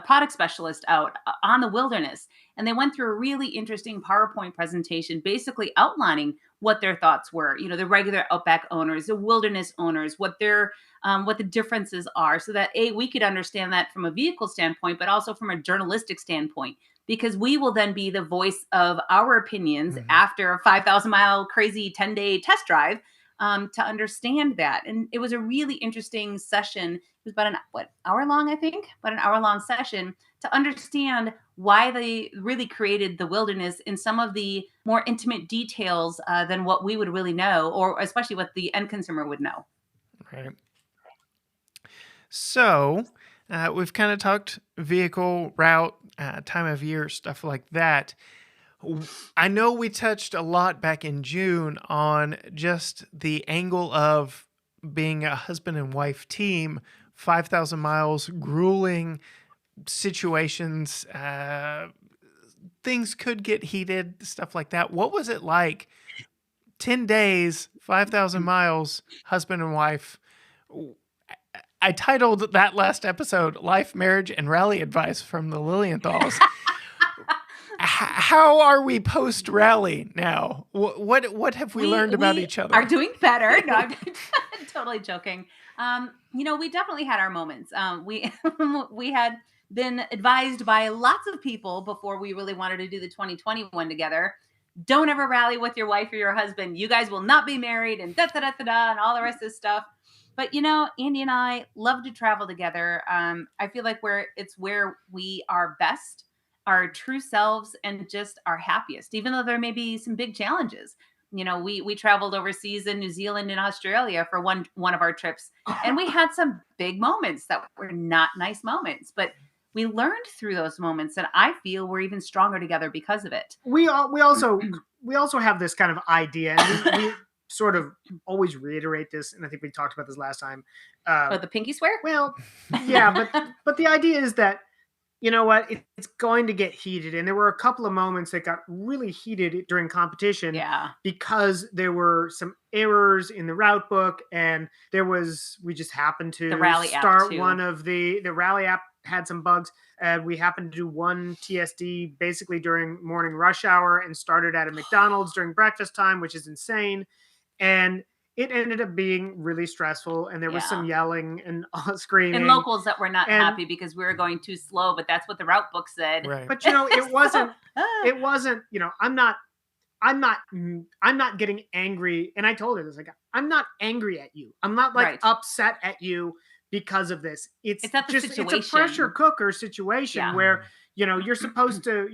product specialist out on the Wilderness, and they went through a really interesting PowerPoint presentation, basically outlining what their thoughts were. The regular Outback owners, the Wilderness owners, what the differences are, so that we could understand that from a vehicle standpoint, but also from a journalistic standpoint. Because we will then be the voice of our opinions after a 5,000-mile crazy 10-day test drive, to understand that. And it was a really interesting session. It was about an hour long, I think, but an hour-long session to understand why they really created the wilderness in some of the more intimate details than what we would really know, or especially what the end consumer would know. Right. So we've kind of talked vehicle, route, time of year, stuff like that. I know we touched a lot back in June on just the angle of being a husband and wife team, 5,000 miles, grueling situations, things could get heated, stuff like that. What was it like? 10 days, 5,000 miles, husband and wife. I titled that last episode Life, Marriage, and Rally Advice from the Lilienthals. How are we post-rally now? What have we learned about each other? Are doing better. No, I'm totally joking. We definitely had our moments. We had been advised by lots of people before we really wanted to do the 2021 together. Don't ever rally with your wife or your husband. You guys will not be married, and and all the rest of this stuff. But Andy and I love to travel together. I feel like it's where we are best, our true selves, and just our happiest, even though there may be some big challenges. We traveled overseas in New Zealand and Australia for one of our trips, and we had some big moments that were not nice moments, but we learned through those moments, and I feel we're even stronger together because of it. We also have this kind of idea, and we sort of always reiterate this, and I think we talked about this last time. The pinky swear? Well, yeah, but the idea is that, you know what, it's going to get heated. And there were a couple of moments that got really heated during competition because there were some errors in the route book, and we just happened to start one of the rally app had some bugs. We happened to do one TSD basically during morning rush hour and started at a McDonald's during breakfast time, which is insane. And it ended up being really stressful, and there was some yelling and screaming. And locals that were not happy because we were going too slow, but that's what the route book said. Right. But it wasn't, I'm not getting angry. And I told her this, like, I'm not angry at you. I'm not upset at you because of this. It's a pressure cooker situation where, you're supposed to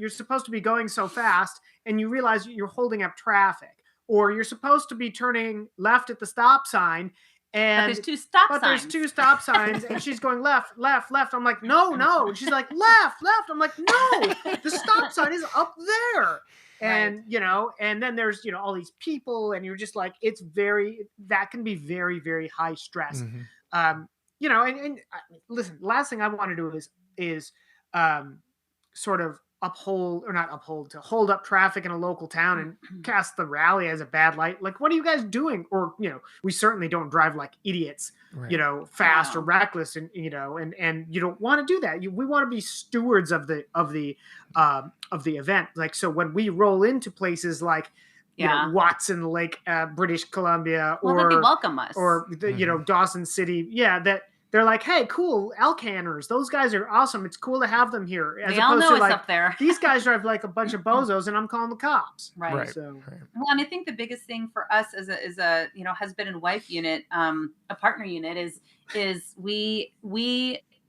be going so fast, and you realize you're holding up traffic. Or you're supposed to be turning left at the stop sign, and there's two stop signs, and she's going left, left, left. I'm like, no. And she's like, left, left. I'm like, no, the stop sign is up there. And and then there's all these people, and you're just like, that can be very, very high stress. Mm-hmm. And listen, last thing I want to do is sort of hold up traffic in a local town and cast the rally as a bad light. Like, what are you guys doing? Or, we certainly don't drive like idiots, fast or reckless, and you don't want to do that. We want to be stewards of the event. Like, so when we roll into places like, Watson Lake, British Columbia, or they welcome us, or Dawson City. Yeah. That, they're like, hey, cool, Alcaners. Those guys are awesome. It's cool to have them here. As opposed to like, up there. These guys drive like a bunch of bozos, and I'm calling the cops. Right. So, well, and I think the biggest thing for us as a husband and wife unit, a partner unit, is we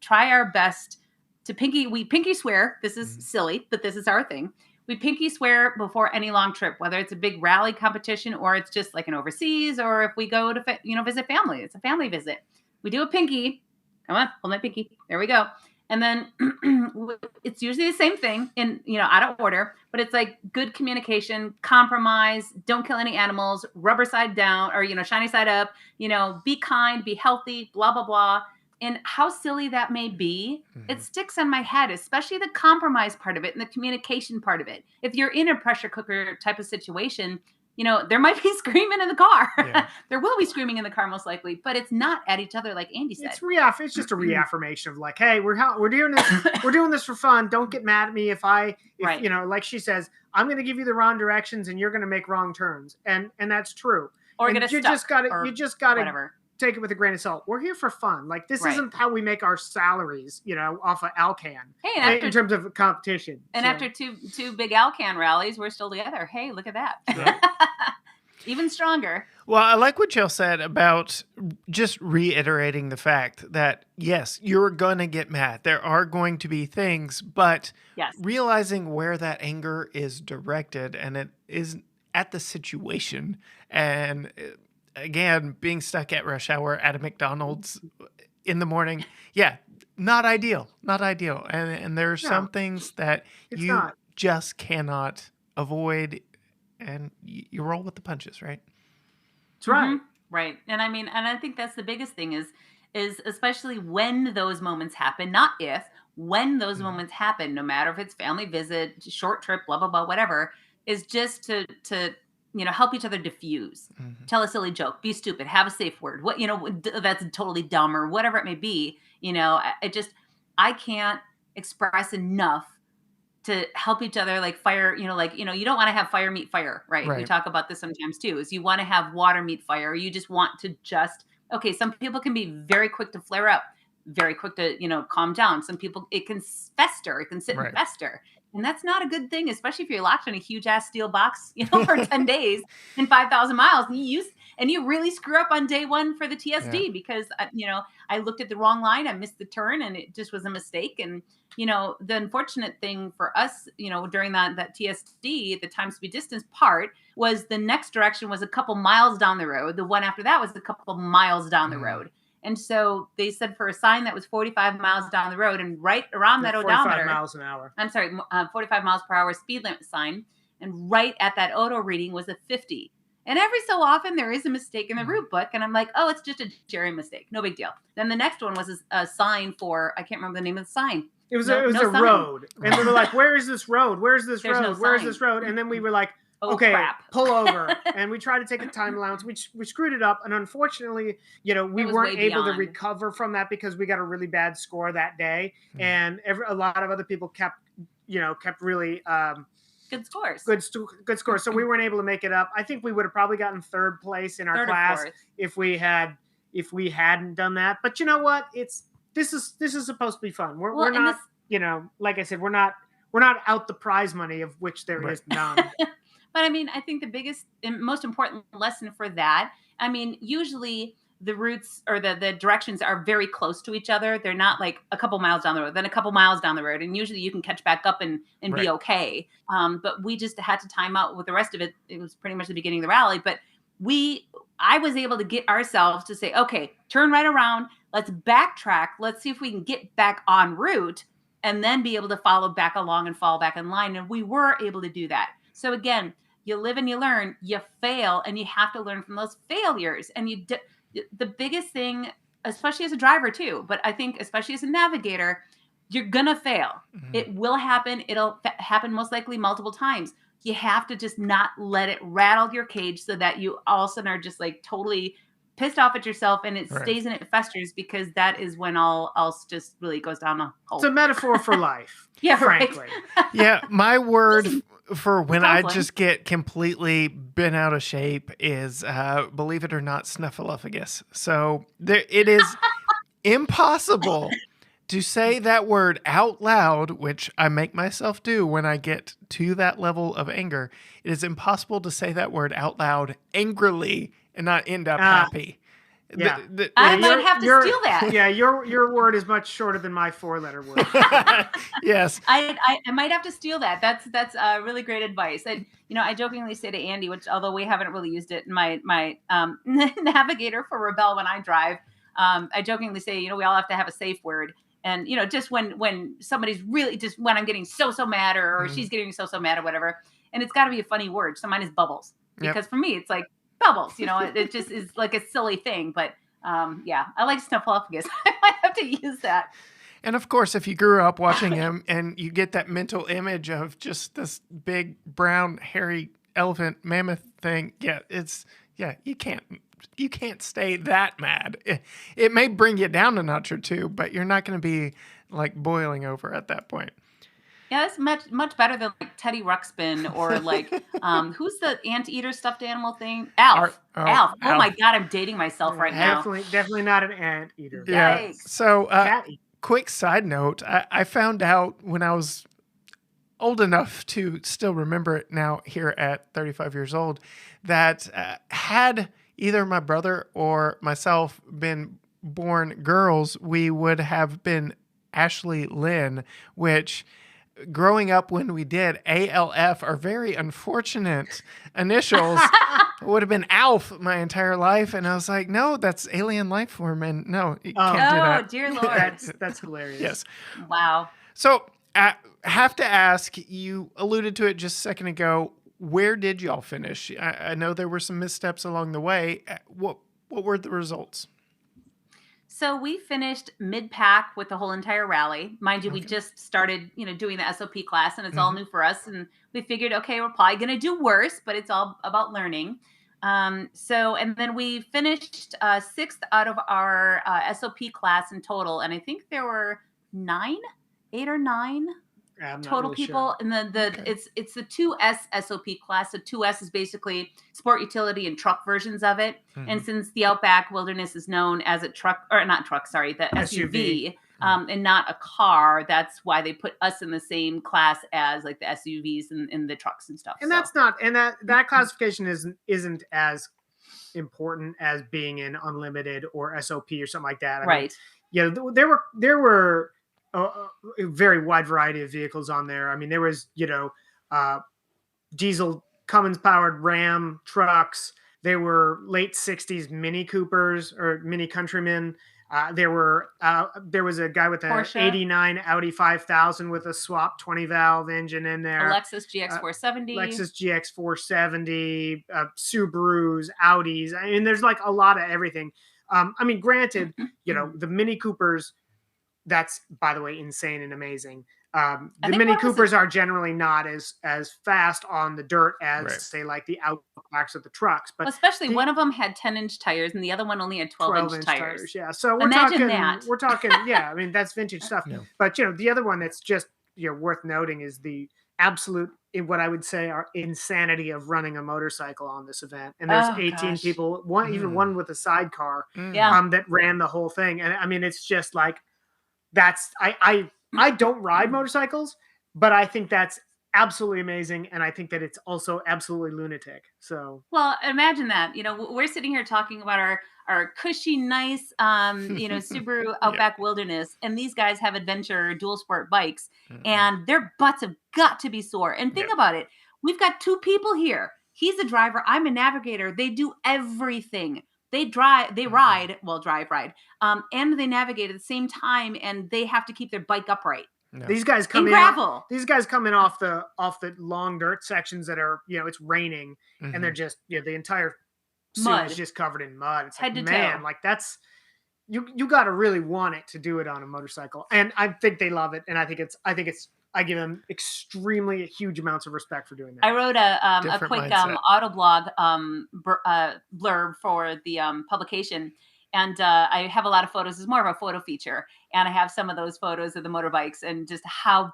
try our best to pinky swear. This is silly, but this is our thing. We pinky swear before any long trip, whether it's a big rally competition or it's just like an overseas, or if we go to visit family. It's a family visit. We do a pinky. Come on, hold my pinky. There we go. And then it's usually the same thing in, out of order, but it's like good communication, compromise, don't kill any animals, rubber side down, or, shiny side up, be kind, be healthy, blah, blah, blah. And how silly that may be, it sticks on my head, especially the compromise part of it and the communication part of it. If you're in a pressure cooker type of situation, there might be screaming in the car. Yeah. There will be screaming in the car most likely, but it's not at each other like Andy said. It's just a reaffirmation of like, hey, we're doing this. We're doing this for fun. Don't get mad at me if like she says, I'm going to give you the wrong directions and you're going to make wrong turns, and that's true. Or you just got to take it with a grain of salt. We're here for fun. Like, this isn't how we make our salaries, off of Alcan. Hey, in terms of competition. And after two big Alcan rallies, we're still together. Hey, look at that. Even stronger. Well, I like what Jill said about just reiterating the fact that, yes, you're going to get mad. There are going to be things, but Yes. realizing where that anger is directed and it is at the situation. And again, being stuck at rush hour at a McDonald's in the morning, yeah, not ideal. Not ideal. And there are some things that you just cannot avoid, and you roll with the punches, right? That's right. Right. And I mean, and I think that's the biggest thing is especially when those moments happen, not if, when those moments happen, no matter if it's family visit, short trip, blah, blah, blah, whatever, is just to help each other diffuse. Tell a silly joke, be stupid, have a safe word. What, that's totally dumb or whatever it may be. I can't express enough to help each other, like fire, you don't want to have fire meet fire, right? We talk about this sometimes too, is you want to have water meet fire. You just want to okay, some people can be very quick to flare up, very quick to, calm down. Some people, it can fester, it can sit and fester. And that's not a good thing, especially if you're locked in a huge ass steel box, for 10 days and 5,000 miles. And you really screw up on day one for the TSD because, I looked at the wrong line. I missed the turn and it just was a mistake. And, the unfortunate thing for us, during that TSD, the time speed distance part was the next direction was a couple miles down the road. The one after that was a couple miles down the road. And so they said for a sign that was 45 miles down the road and right around that odometer. 45 miles an hour. I'm sorry, 45 miles per hour speed limit sign. And right at that odo reading was a 50. And every so often there is a mistake in the route book. And I'm like, oh, it's just a Jerry mistake. No big deal. Then the next one was a sign for, I can't remember the name of the sign. It was a road. And we were like, where is this road? Where's this road? No Where's sign. this road? And then we were like, Oh, okay, crap. pull over. And we tried to take a time allowance. We screwed it up. And unfortunately, we weren't able to recover from that because we got a really bad score that day. And a lot of other people kept really good scores. Good scores. So we weren't able to make it up. I think we would have probably gotten third place in our class if we hadn't done that. But you know what? This is supposed to be fun. We're not, like I said, we're not out the prize money, of which there is none. But I mean, I think the biggest and most important lesson for that, usually the routes or the directions are very close to each other. They're not like a couple miles down the road, then a couple miles down the road. And usually you can catch back up and be okay. But we just had to time out with the rest of it. It was pretty much the beginning of the rally. But I was able to get ourselves to say, okay, turn right around. Let's backtrack. Let's see if we can get back en route and then be able to follow back along and fall back in line. And we were able to do that. So again, you live and you learn, you fail, and you have to learn from those failures. And the biggest thing, especially as a driver too, but I think especially as a navigator, you're going to fail. It will happen. It'll happen most likely multiple times. You have to just not let it rattle your cage so that you all of a sudden are just like totally pissed off at yourself and it stays and it festers, because that is when all else just really goes down the hole. It's a metaphor for life. Yeah, frankly. Yeah, my word for when I just get completely bent out of shape is, believe it or not, snuffleupagus. So it is impossible to say that word out loud, which I make myself do when I get to that level of anger. It is impossible to say that word out loud angrily and not end up happy. Yeah. I might have to steal that. Yeah, your word is much shorter than my 4-letter word. Yes. I might have to steal that. That's really great advice. And I jokingly say to Andy, which although we haven't really used it in my navigator for Rebel when I drive, I jokingly say, we all have to have a safe word. And, just when somebody's really just when I'm getting so mad or she's getting so mad or whatever, and it's got to be a funny word. So mine is bubbles, because for me, it's like bubbles, it just is like a silly thing. But I like snuffleupagus. I might have to use that. And of course, if you grew up watching him and you get that mental image of just this big brown hairy elephant mammoth thing, you can't stay that mad. It may bring you down a notch or two, but you're not going to be like boiling over at that point. Yeah, that's much better than like Teddy Ruxpin or like who's the anteater stuffed animal thing? Alf. Alf. Oh my God, I'm dating myself right now. Definitely not an anteater. Yeah. So, quick side note: I found out when I was old enough to still remember it now here at 35 years old, that had either my brother or myself been born girls, we would have been Ashley Lynn, which growing up when we did, ALF are very unfortunate initials. Would have been Alf my entire life. And I was like, no, that's alien life form. And no, you can't do that. Oh, dear Lord. That's hilarious. Yes. Wow. So I have to ask, you alluded to it just a second ago. Where did y'all finish? I know there were some missteps along the way. What were the results? So we finished mid-pack with the whole entire rally. Mind you, we Okay. just started, doing the SOP class, and it's all new for us. And we figured, okay, we're probably going to do worse, but it's all about learning. And then we finished sixth out of our SOP class in total. And I think there were 8 or 9 I'm not total really people. sure. And then it's the 2S SOP class. So 2S is basically sport utility and truck versions of it. And since the Outback Wilderness is known as a truck, or not truck, sorry, the SUV, and not a car, that's why they put us in the same class as like the SUVs and the trucks and stuff. And that's not, and that classification isn't as important as being in unlimited or SOP or something like that. I mean, there were a very wide variety of vehicles on there. I mean, there was, diesel Cummins powered Ram trucks. There were late 60s Mini Coopers or Mini Countrymen. There was a guy with an Porsche. 89 Audi 5000 with a swap 20 valve engine in there. Lexus GX470. Lexus GX470, Subarus, Audis. I mean, there's like a lot of everything. I mean, granted, the Mini Coopers, that's, by the way, insane and amazing. The Mini Coopers are generally not as fast on the dirt as say like the Outbacks of the trucks, but especially one of them had 10-inch tires and the other one only had 12-inch tires. Yeah, so we're talking. Yeah, I mean that's vintage stuff. No. But the other one that's just worth noting is the absolute, what I would say, are insanity of running a motorcycle on this event. And there's 18 people, even one with a sidecar, that ran the whole thing. And I mean, it's just like that's I don't ride motorcycles, but I think that's absolutely amazing, and I think that it's also absolutely lunatic. So, well, imagine that. We're sitting here talking about our cushy, nice, Subaru Outback Wilderness, and these guys have adventure dual sport bikes, and their butts have got to be sore. And think about it: we've got 2 people here. He's a driver. I'm a navigator. They do everything. They ride, and they navigate at the same time, and they have to keep their bike upright. No. These guys come in gravel. These guys come in off the long dirt sections that are, it's raining, and they're just, the entire suit is just covered in mud. It's head like, to man, toe. like that's you got to really want it to do it on a motorcycle, and I think they love it, and I think it's. I give them extremely huge amounts of respect for doing that. I wrote a quick Autoblog blurb for the publication, and I have a lot of photos. It's more of a photo feature, and I have some of those photos of the motorbikes and just how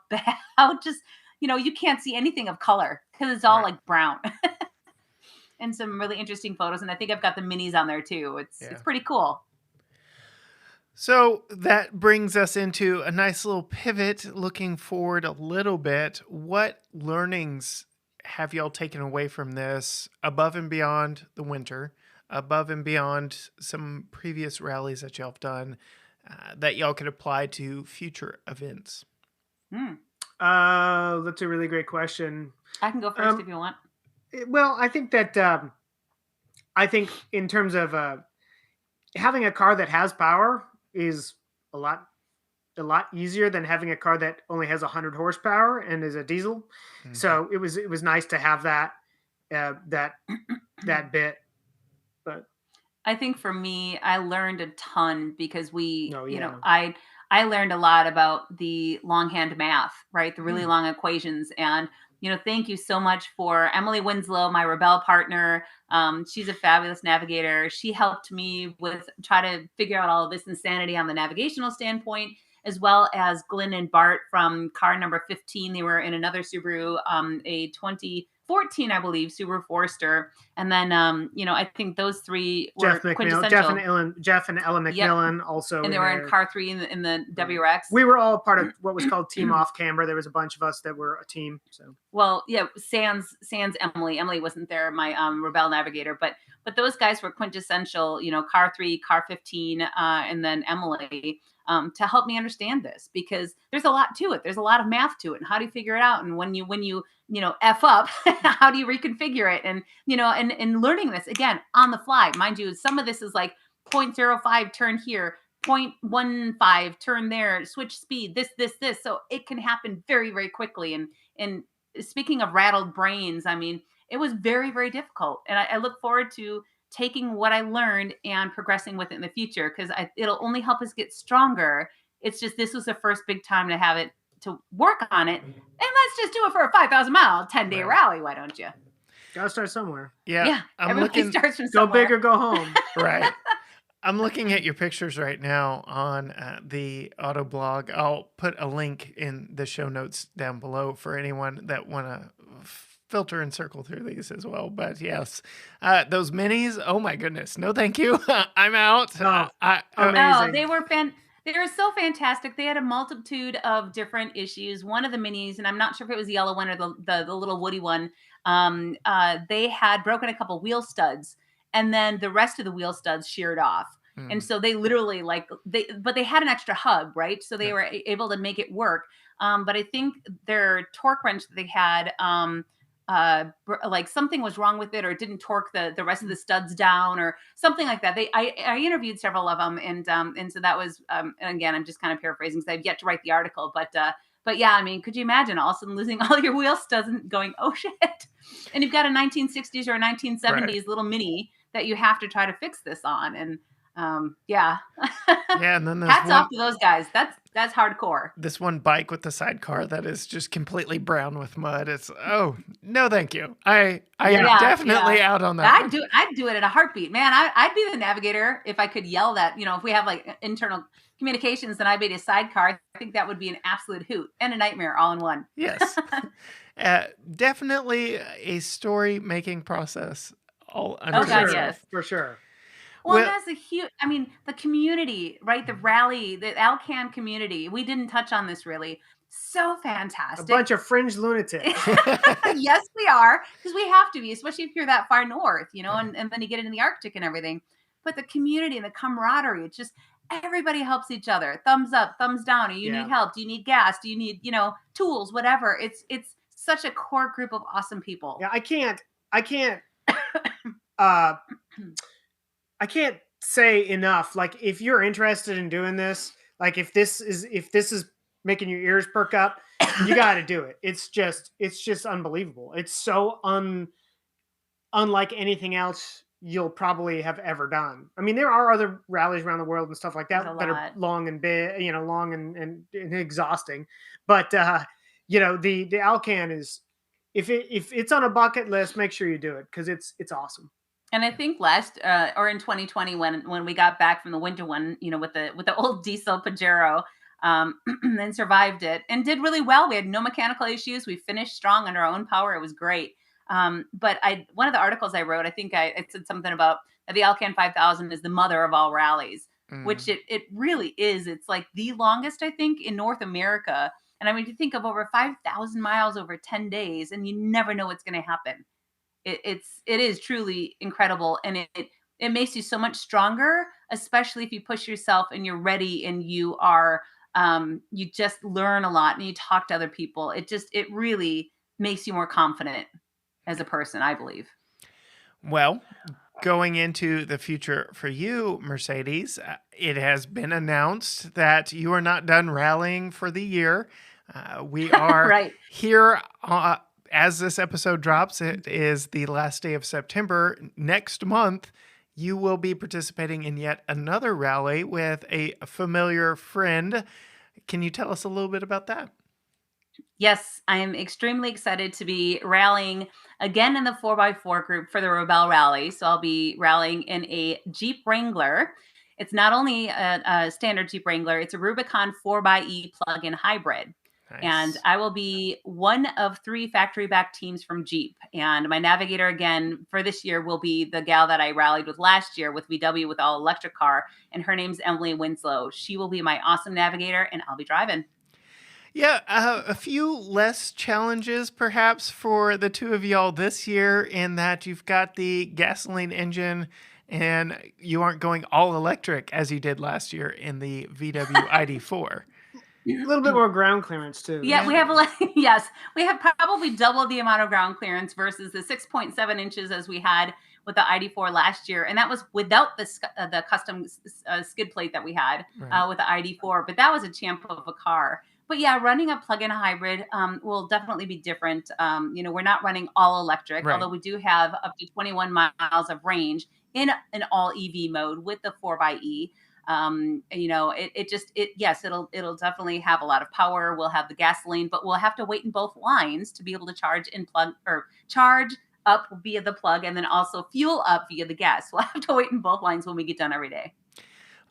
you can't see anything of color because it's all like brown. And some really interesting photos, and I think I've got the minis on there too. It's pretty cool. So that brings us into a nice little pivot, looking forward a little bit. What learnings have y'all taken away from this above and beyond the winter, above and beyond some previous rallies that y'all have done that y'all could apply to future events? That's a really great question. I can go first if you want. Well, I think that in terms of having a car that has power is a lot easier than having a car that only has 100 horsepower and is a diesel. Mm-hmm. So it was nice to have that bit. But I think for me, I learned a ton because I learned a lot about the longhand math, right? The really long equations. And thank you so much for Emily Winslow, my Rebel partner. She's a fabulous navigator. She helped me with try to figure out all of this insanity on the navigational standpoint, as well as Glenn and Bart from car number 15. They were in another Subaru, a 14, I believe, Subaru Forester. And then, I think those three were Jeff quintessential. Jeff and Ella Yep. McMillan also. And they were in car 3 in the WRX. We were all part of what was called Team Off Camber. There was a bunch of us that were a team. So, well, yeah, Sans Emily. Emily wasn't there, my Rebel Navigator, but those guys were quintessential, car 3, car 15, and then Emily, to help me understand this, because there's a lot to it. There's a lot of math to it. And how do you figure it out? And when you F up, how do you reconfigure it? And, and learning this again on the fly, mind you, some of this is like 0.05 turn here, 0.15 turn there, switch speed, this. So it can happen very, very quickly. And speaking of rattled brains, I mean, it was very, very difficult. And I look forward to taking what I learned and progressing with it in the future, because it'll only help us get stronger. It's just, this was the first big time to have it, to work on it. And let's just do it for a 5,000-mile, 10-day rally. Why don't you? Gotta start somewhere. Yeah. Everybody starts from somewhere. Go big or go home. Right. I'm looking at your pictures right now on the auto blog. I'll put a link in the show notes down below for anyone that want to filter and circle through these as well. But yes, those minis, oh my goodness. No, thank you. I'm out. Amazing. They were they were so fantastic. They had a multitude of different issues. One of the minis, and I'm not sure if it was the yellow one or the little woody one, they had broken a couple wheel studs, and then the rest of the wheel studs sheared off. And so they literally but they had an extra hub, right? So they were able to make it work. But I think their torque wrench that they had, like something was wrong with it, or it didn't torque the rest of the studs down, or something like that. I interviewed several of them, and so that was, and again, I'm just kind of paraphrasing because I've yet to write the article, but yeah, I mean, could you imagine all of a sudden losing all your wheel studs and going, oh shit, and you've got a 1960s or a 1970s little mini that you have to try to fix this on, and yeah. And then hats off to those guys. That's hardcore. This one bike with the sidecar that is just completely brown with mud. It's no, thank you. I am definitely out on that. I'd do it in a heartbeat, man. I'd be the navigator if I could yell that. If we have like internal communications, then I'd be a sidecar. I think that would be an absolute hoot and a nightmare all in one. Yes, definitely a story making process. Oh God, yes, for sure. Well, that's a huge, I mean, the community, right? The rally, the Alcan community. We didn't touch on this really. So fantastic. A bunch of fringe lunatics. Yes, we are. Because we have to be, especially if you're that far north, and then you get into the Arctic and everything. But the community and the camaraderie, it's just, everybody helps each other. Thumbs up, thumbs down. Do you need help? Do you need gas? Do you need, tools, whatever? It's such a core group of awesome people. Yeah, I can't say enough. Like, if you're interested in doing this, like if this is making your ears perk up, you got to do it. It's just unbelievable. It's so unlike anything else you'll probably have ever done. I mean, there are other rallies around the world and stuff like that that are long and big, long and exhausting. But the Alcan is, if it's on a bucket list, make sure you do it, because it's awesome. And I think last or in 2020, when we got back from the winter one, with the old diesel Pajero, and survived it and did really well. We had no mechanical issues. We finished strong under our own power. It was great. But one of the articles I wrote, I think I said something about the Alcan 5000 is the mother of all rallies, which it really is. It's like the longest, I think, in North America. And I mean, you think of over 5,000 miles over 10 days, and you never know what's going to happen. It is truly incredible, and it makes you so much stronger, especially if you push yourself and you're ready and you are you just learn a lot and you talk to other people. It really makes you more confident as a person, I believe. Well, going into the future for you, Mercedes, it has been announced that you are not done rallying for the year. We are right here. As this episode drops, it is the last day of September. Next month, you will be participating in yet another rally with a familiar friend. Can you tell us a little bit about that? Yes, I am extremely excited to be rallying again in the 4x4 group for the Rebel Rally. So I'll be rallying in a Jeep Wrangler. It's not only a standard Jeep Wrangler, it's a Rubicon 4xe plug-in hybrid. And I will be one of 3 factory back teams from Jeep. And my navigator again for this year will be the gal that I rallied with last year with VW with all electric car. And her name's Emily Winslow. She will be my awesome navigator and I'll be driving. Yeah, a few less challenges perhaps for the two of y'all this year in that you've got the gasoline engine and you aren't going all electric as you did last year in the VW ID4. A little bit more ground clearance too. Yeah, we have yes, we have probably double the amount of ground clearance versus the 6.7 inches as we had with the ID4 last year, and that was without the custom skid plate that we had with the ID4. But that was a champ of a car. But yeah, running a plug-in hybrid will definitely be different. We're not running all electric, although we do have up to 21 miles of range in an all EV mode with the 4xe. It'll definitely have a lot of power. We'll have the gasoline, but we'll have to wait in both lines to be able to charge up via the plug and then also fuel up via the gas. We'll have to wait in both lines when we get done every day.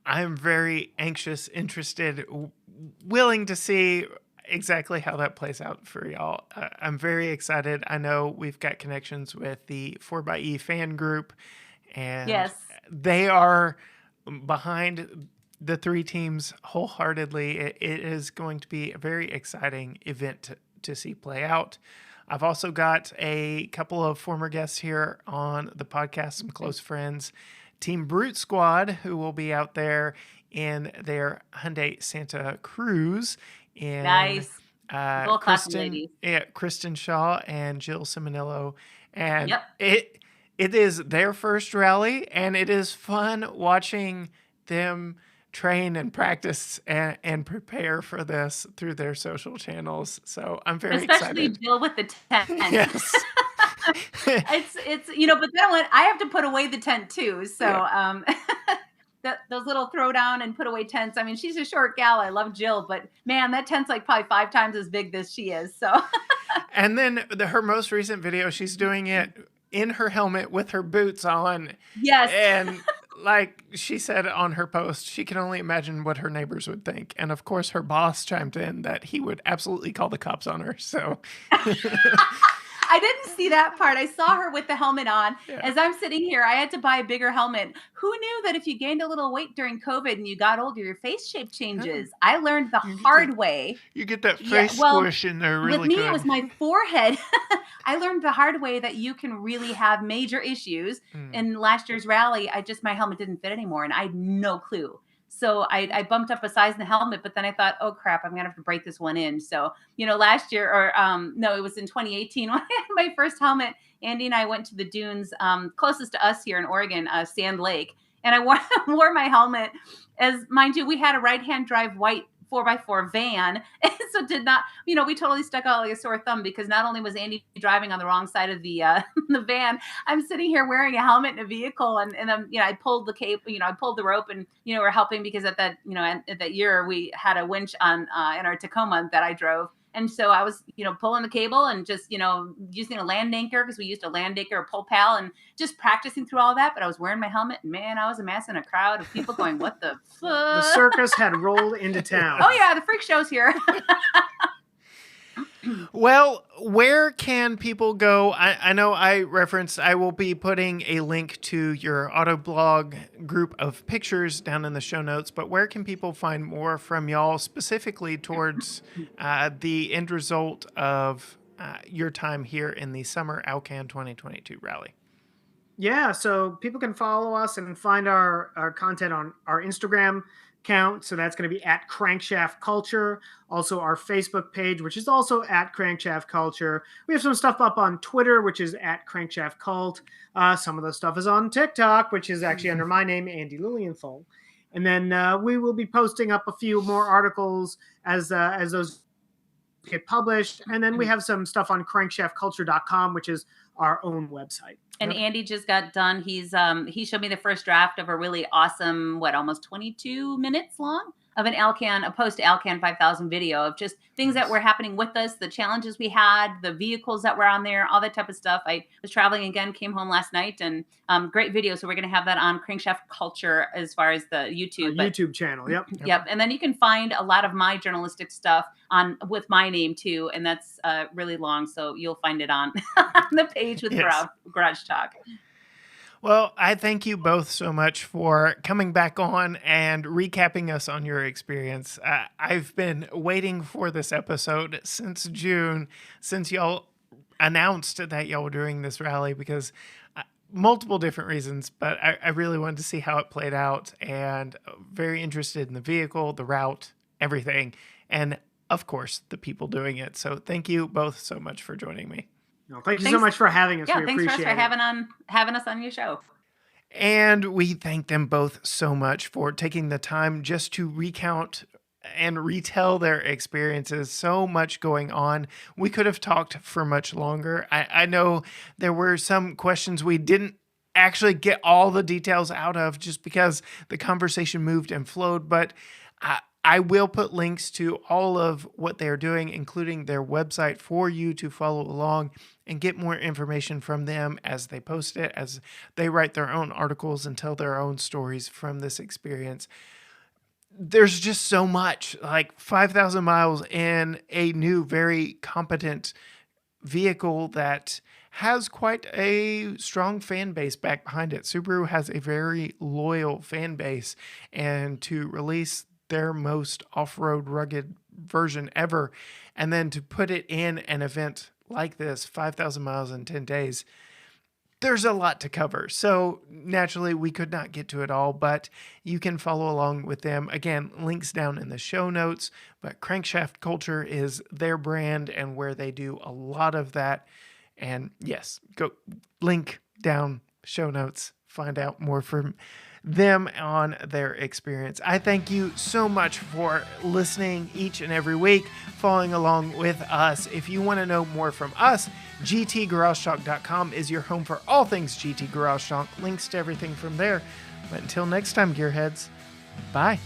I'm very anxious, interested, willing to see exactly how that plays out for y'all. I'm very excited. I know we've got connections with the 4xe fan group, and they are behind the 3 teams wholeheartedly. It is going to be a very exciting event to see play out. I've also got a couple of former guests here on the podcast, some close friends, Team Brute Squad, who will be out there in their Hyundai Santa Cruz. Nice. Both Kristen Shaw and Jill Simonillo. And it is their first rally, and it is fun watching them train and practice and prepare for this through their social channels. So I'm very excited. Especially Jill with the tent. Yes. it's but then I have to put away the tent too. So those little throw down and put away tents. I mean, she's a short gal. I love Jill, but man, that tent's like probably 5 times as big as she is. So and then her most recent video, she's doing it in her helmet with her boots on. Yes. And like she said on her post, she can only imagine what her neighbors would think. And of course, her boss chimed in that he would absolutely call the cops on her. So I didn't see that part. I saw her with the helmet on. Yeah. As I'm sitting here, I had to buy a bigger helmet. Who knew that if you gained a little weight during COVID and you got older, your face shape changes? Yeah. I learned the hard way. You get that face squish in there really good. With me, it was my forehead. I learned the hard way that you can really have major issues. In last year's rally, my helmet didn't fit anymore, and I had no clue. So I bumped up a size in the helmet, but then I thought, oh crap, I'm gonna have to break this one in. So, last year it was in 2018 when I had my first helmet. Andy and I went to the dunes closest to us here in Oregon, Sand Lake. And I wore my helmet as, mind you, we had a right-hand drive white 4x4 van. And so did not, we totally stuck out like a sore thumb because not only was Andy driving on the wrong side of the van, I'm sitting here wearing a helmet in a vehicle and I pulled the cape, I pulled the rope and, we're helping because at that year we had a winch on in our Tacoma that I drove. And so I was, pulling the cable and just, using a land anchor because we used a land anchor, a pull pal, and just practicing through all that. But I was wearing my helmet and man, I was amassing a crowd of people going, what the fuck? The circus had rolled into town. Oh yeah, the freak show's here. Well, where can people go? I know I referenced, I will be putting a link to your Autoblog group of pictures down in the show notes, but where can people find more from y'all specifically towards the end result of your time here in the Summer Alcan 2022 rally? Yeah, so people can follow us and find our content on our Instagram account. So that's going to be at Crankshaft Culture. Also our Facebook page, which is also at Crankshaft Culture. We have some stuff up on Twitter, which is at Crankshaft Cult. Some of the stuff is on TikTok, which is actually under my name, Andy Lilienthal. And then we will be posting up a few more articles as those get published. And then we have some stuff on crankshaftculture.com, which is our own website. And Andy just got done. He showed me the first draft of a really awesome, almost 22 minutes long an Alcan, a post Alcan 5000 video of just things that were happening with us, the challenges we had, the vehicles that were on there, all that type of stuff. I was traveling again, came home last night, and great video. So we're going to have that on Crankshaft Culture as far as the YouTube YouTube channel. Yep. Yep. And then you can find a lot of my journalistic stuff on with my name too, and that's really long, so you'll find it on the page with Garage Talk. Well, I thank you both so much for coming back on and recapping us on your experience. I've been waiting for this episode since June, since y'all announced that y'all were doing this rally, because multiple different reasons, but I really wanted to see how it played out, and very interested in the vehicle, the route, everything, and of course, the people doing it. So thank you both so much for joining me. No, thank you so much for having us. Yeah, we thanks appreciate for having us on your show. And we thank them both so much for taking the time just to recount and retell their experiences. So much going on. We could have talked for much longer. I know there were some questions we didn't actually get all the details out of just because the conversation moved and flowed, but I will put links to all of what they're doing, including their website, for you to follow along and get more information from them as they post it, as they write their own articles and tell their own stories from this experience. There's just so much, like 5,000 miles in a new, very competent vehicle that has quite a strong fan base back behind it. Subaru has a very loyal fan base, and to release their most off-road rugged version ever, and then to put it in an event like this, 5,000 miles in 10 days, there's a lot to cover. So naturally, we could not get to it all, but you can follow along with them. Again, links down in the show notes, but Crankshaft Culture is their brand and where they do a lot of that. And yes, go link down, show notes, find out more from them on their experience. I thank you so much for listening each and every week, following along with us. If you want to know more from us, GTGarageTalk.com is your home for all things GT Garage Talk. Links to everything from there. But until next time, Gearheads, bye.